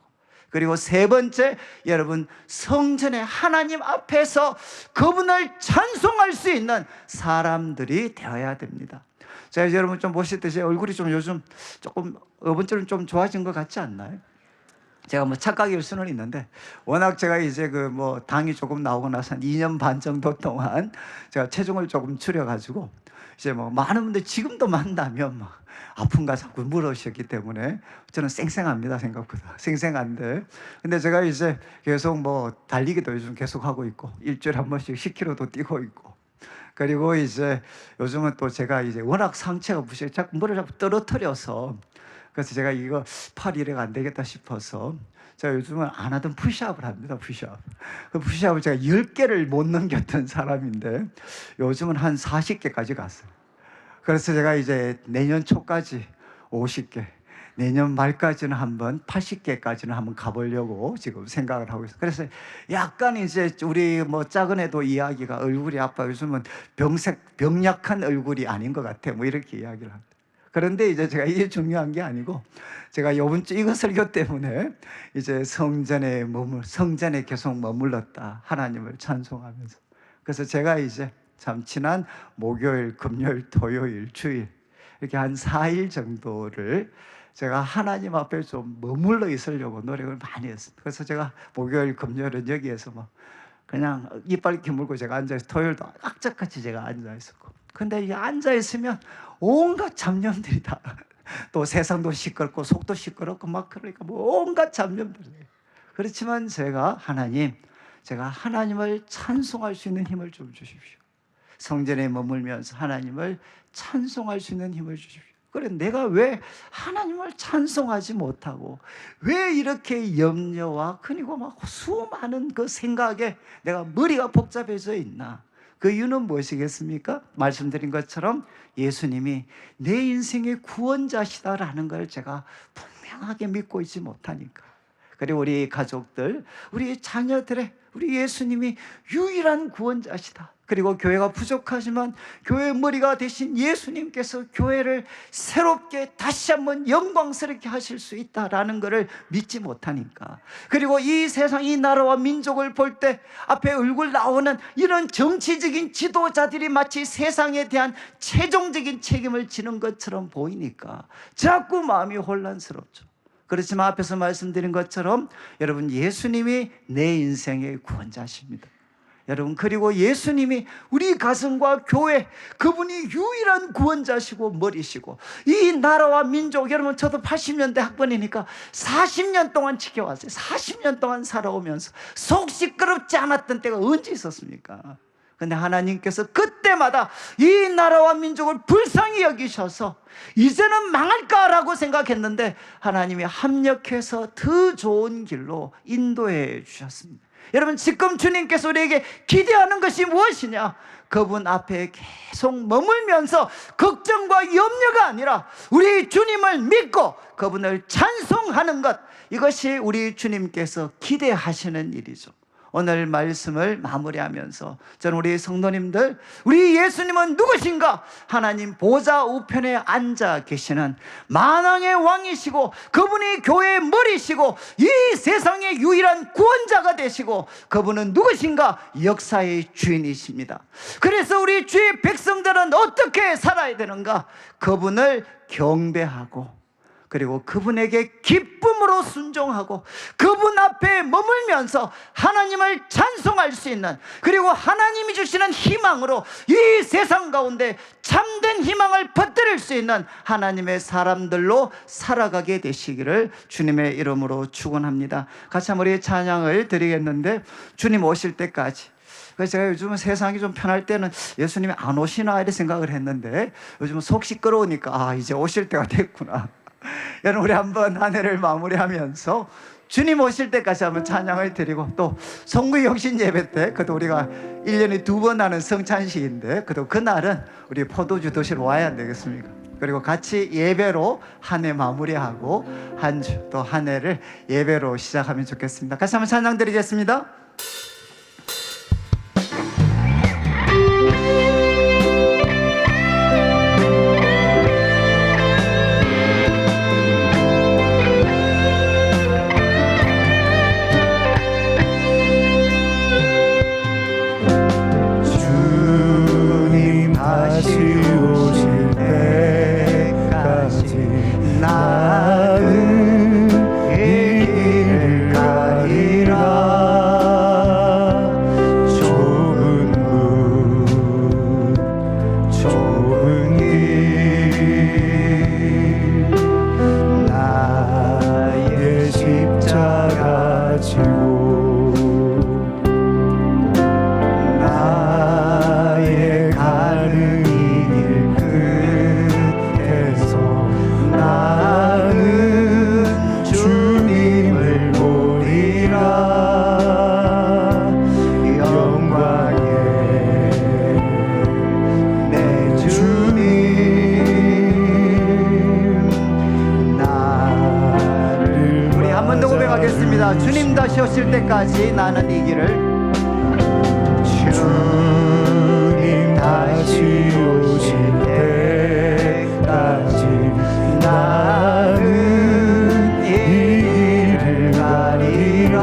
그리고 세 번째, 여러분 성전에 하나님 앞에서 그분을 찬송할 수 있는 사람들이 되어야 됩니다. 자, 여러분 좀 보시듯이 얼굴이 좀 요즘 조금 이번주는 좀 좋아진 것 같지 않나요? 제가 뭐 착각일 수는 있는데, 워낙 제가 이제 그 뭐 당이 조금 나오고 나서 한 2년 반 정도 동안 제가 체중을 조금 줄여가지고 이제 뭐 많은 분들 지금도 만나면 막 아픈가 자꾸 물으셨기 때문에 저는 쌩쌩합니다. 생각보다 쌩쌩한데, 근데 제가 이제 계속 뭐 달리기도 요즘 계속 하고 있고, 일주일에 한 번씩 10km도 뛰고 있고, 그리고 이제 요즘은 또 제가 이제 워낙 상체가 부실해 자꾸 물을 자꾸 떨어뜨려서, 그래서 제가 이거 팔 이래가 안 되겠다 싶어서 제가 요즘은 안 하던 푸시업을 합니다. 푸시업. 그 푸시업을 제가 10개를 못 넘겼던 사람인데 요즘은 한 40개까지 갔어요. 그래서 제가 이제 내년 초까지 50개, 내년 말까지는 한번 80개까지는 한번 가보려고 지금 생각을 하고 있어요. 그래서 약간 이제 우리 뭐 작은 애도 이야기가, 얼굴이 아빠 요즘은 병약한 얼굴이 아닌 것 같아, 뭐 이렇게 이야기를 합니다. 그런데 이제 제가 이게 중요한 게 아니고, 제가 이번 주 이거 설교 때문에 이제 성전에 계속 머물렀다, 하나님을 찬송하면서. 그래서 제가 이제 참 지난 목요일, 금요일, 토요일, 주일 이렇게 한 4일 정도를 제가 하나님 앞에 좀 머물러 있으려고 노력을 많이 했습니다. 그래서 제가 목요일, 금요일은 여기에서 뭐 그냥 이빨 깨물고 제가 앉아있어, 토요일도 악착같이 제가 앉아있었고, 근데 이 앉아있으면 온갖 잡념들이 다, 또 세상도 시끄럽고 속도 시끄럽고 막, 그러니까 뭐 온갖 잡념들이. 그렇지만 제가 하나님을 찬송할 수 있는 힘을 좀 주십시오. 성전에 머물면서 하나님을 찬송할 수 있는 힘을 주십시오. 그래, 내가 왜 하나님을 찬송하지 못하고 왜 이렇게 염려와 그리고 막 수많은 그 생각에 내가 머리가 복잡해져 있나? 그 이유는 무엇이겠습니까? 말씀드린 것처럼 예수님이 내 인생의 구원자시다라는 걸 제가 분명하게 믿고 있지 못하니까. 그리고 우리 가족들, 우리 자녀들의 우리 예수님이 유일한 구원자시다. 그리고 교회가 부족하지만 교회의 머리가 되신 예수님께서 교회를 새롭게 다시 한번 영광스럽게 하실 수 있다라는 것을 믿지 못하니까. 그리고 이 세상, 이 나라와 민족을 볼 때 앞에 얼굴 나오는 이런 정치적인 지도자들이 마치 세상에 대한 최종적인 책임을 지는 것처럼 보이니까 자꾸 마음이 혼란스럽죠. 그렇지만 앞에서 말씀드린 것처럼 여러분, 예수님이 내 인생의 구원자십니다. 여러분, 그리고 예수님이 우리 가정과 교회, 그분이 유일한 구원자시고 머리시고, 이 나라와 민족, 여러분 저도 80년대 학번이니까 40년 동안 지켜왔어요. 40년 동안 살아오면서 속 시끄럽지 않았던 때가 언제 있었습니까? 근데 하나님께서 그때마다 이 나라와 민족을 불쌍히 여기셔서 이제는 망할까라고 생각했는데 하나님이 합력해서 더 좋은 길로 인도해 주셨습니다. 여러분, 지금 주님께서 우리에게 기대하는 것이 무엇이냐? 그분 앞에 계속 머물면서 걱정과 염려가 아니라 우리 주님을 믿고 그분을 찬송하는 것, 이것이 우리 주님께서 기대하시는 일이죠. 오늘 말씀을 마무리하면서 저는 우리 성도님들, 우리 예수님은 누구신가? 하나님 보좌 우편에 앉아 계시는 만왕의 왕이시고, 그분이 교회의 머리시고, 이 세상의 유일한 구원자가 되시고, 그분은 누구신가? 역사의 주인이십니다. 그래서 우리 주의 백성들은 어떻게 살아야 되는가? 그분을 경배하고, 그리고 그분에게 기쁨으로 순종하고, 그분 앞에 머물면서 하나님을 찬송할 수 있는, 그리고 하나님이 주시는 희망으로 이 세상 가운데 참된 희망을 퍼뜨릴 수 있는 하나님의 사람들로 살아가게 되시기를 주님의 이름으로 축원합니다. 같이 한번 우리 찬양을 드리겠는데, 주님 오실 때까지. 그래서 제가 요즘은 세상이 좀 편할 때는 예수님이 안 오시나 이렇게 생각을 했는데, 요즘은 속 시끄러우니까 이제 오실 때가 됐구나. 여러분, 우리 한번 한 해를 마무리하면서 주님 오실 때까지 한번 찬양을 드리고, 또 성부 영신 예배 때, 그래도 우리가 1년에 2번 하는 성찬식인데, 그래도 그날은 우리 포도주 드시러 와야 안 되겠습니까? 그리고 같이 예배로 한 해 마무리하고 한 주 또 한 해를 예배로 시작하면 좋겠습니다. 같이 한번 찬양 드리겠습니다. 주님 다시 오실 때까지 나는 이 길을, 주님 다시 오실 때까지 나는 이 길을 가리라.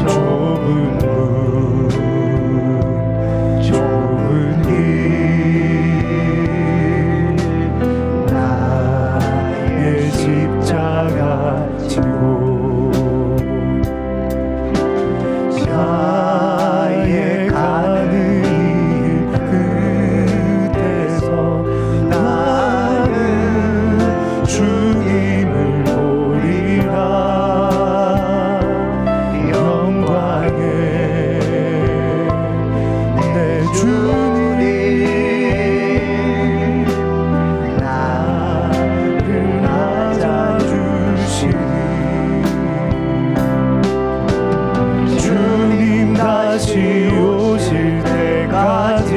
좁은 문, 좁은 길, 나의 십자가 자에 가는 길 끝에서 나는 주님을 보리라. 영광에 내 주님 나를 맞아주시니, 주님 다시 오실 때까지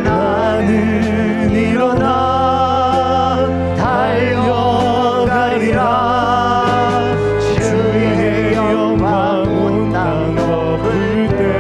나는 일어나 달려가리라. 주의 영광 온 땅 덮을 때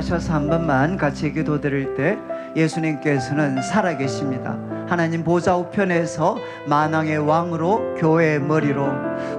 일어나셔서 한 번만 같이 기도드릴 때 예수님께서는 살아계십니다. 하나님 보좌 우편에서 만왕의 왕으로 교회의 머리로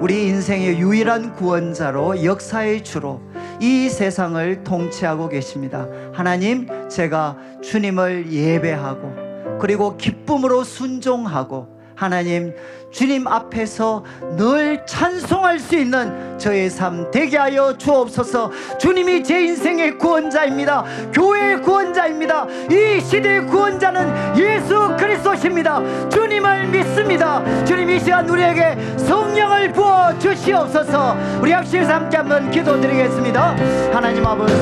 우리 인생의 유일한 구원자로 역사의 주로 이 세상을 통치하고 계십니다. 하나님, 제가 주님을 예배하고 그리고 기쁨으로 순종하고 하나님, 주님 앞에서 늘 찬송할 수 있는 저의 삶 되게 하여 주옵소서. 주님이 제 인생의 구원자입니다. 교회의 구원자입니다. 이 시대의 구원자는 예수 그리스도십니다. 주님을 믿습니다. 주님, 이 시간 우리에게 성령을 부어 주시옵소서. 우리 합심해서 함께 한번 기도드리겠습니다. 하나님 아버지,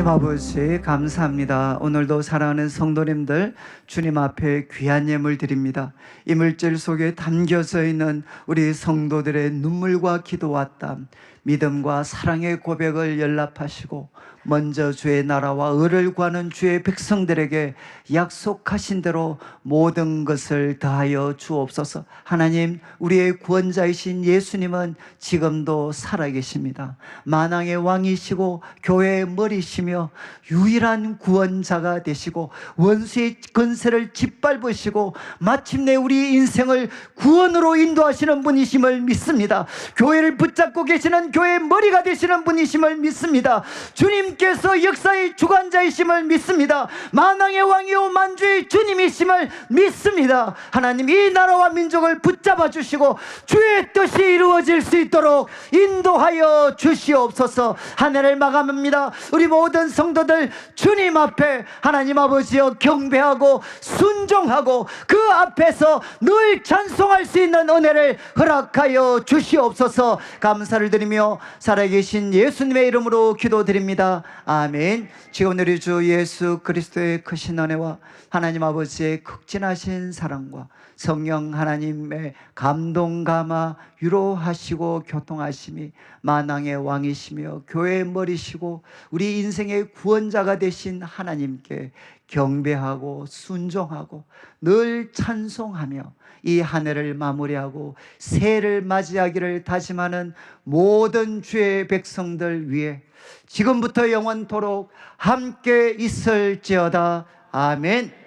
하나님 아버지 감사합니다. 오늘도 사랑하는 성도님들 주님 앞에 귀한 예물 드립니다. 이 물질 속에 담겨져 있는 우리 성도들의 눈물과 기도와 땀, 믿음과 사랑의 고백을 연락하시고 먼저 주의 나라와 의를 구하는 주의 백성들에게 약속하신 대로 모든 것을 다하여 주옵소서. 하나님, 우리의 구원자이신 예수님은 지금도 살아계십니다. 만왕의 왕이시고 교회의 머리시며 유일한 구원자가 되시고 원수의 권세를 짓밟으시고 마침내 우리 인생을 구원으로 인도하시는 분이심을 믿습니다. 교회를 붙잡고 계시는 교회의 머리가 되시는 분이심을 믿습니다. 주님께서 역사의 주관자이심을 믿습니다. 만왕의 왕이요 만주의 주님이심을 믿습니다. 하나님, 이 나라와 민족을 붙잡아 주시고 주의 뜻이 이루어질 수 있도록 인도하여 주시옵소서. 한 해를 마감합니다. 우리 모든 성도들 주님 앞에 하나님 아버지여 경배하고 순종하고 그 앞에서 늘 찬송할 수 있는 은혜를 허락하여 주시옵소서. 감사를 드리며 살아계신 예수님의 이름으로 기도드립니다. 아멘. 지금 우리 주 예수 그리스도의 크신 은혜와 하나님 아버지의 극진하신 사랑과 성령 하나님의 감동 감화 위로하시고 교통하심이 만왕의 왕이시며 교회의 머리시고 우리 인생의 구원자가 되신 하나님께 경배하고 순종하고 늘 찬송하며 이 한 해를 마무리하고 새해를 맞이하기를 다짐하는 모든 주의 백성들 위해 지금부터 영원토록 함께 있을지어다. 아멘.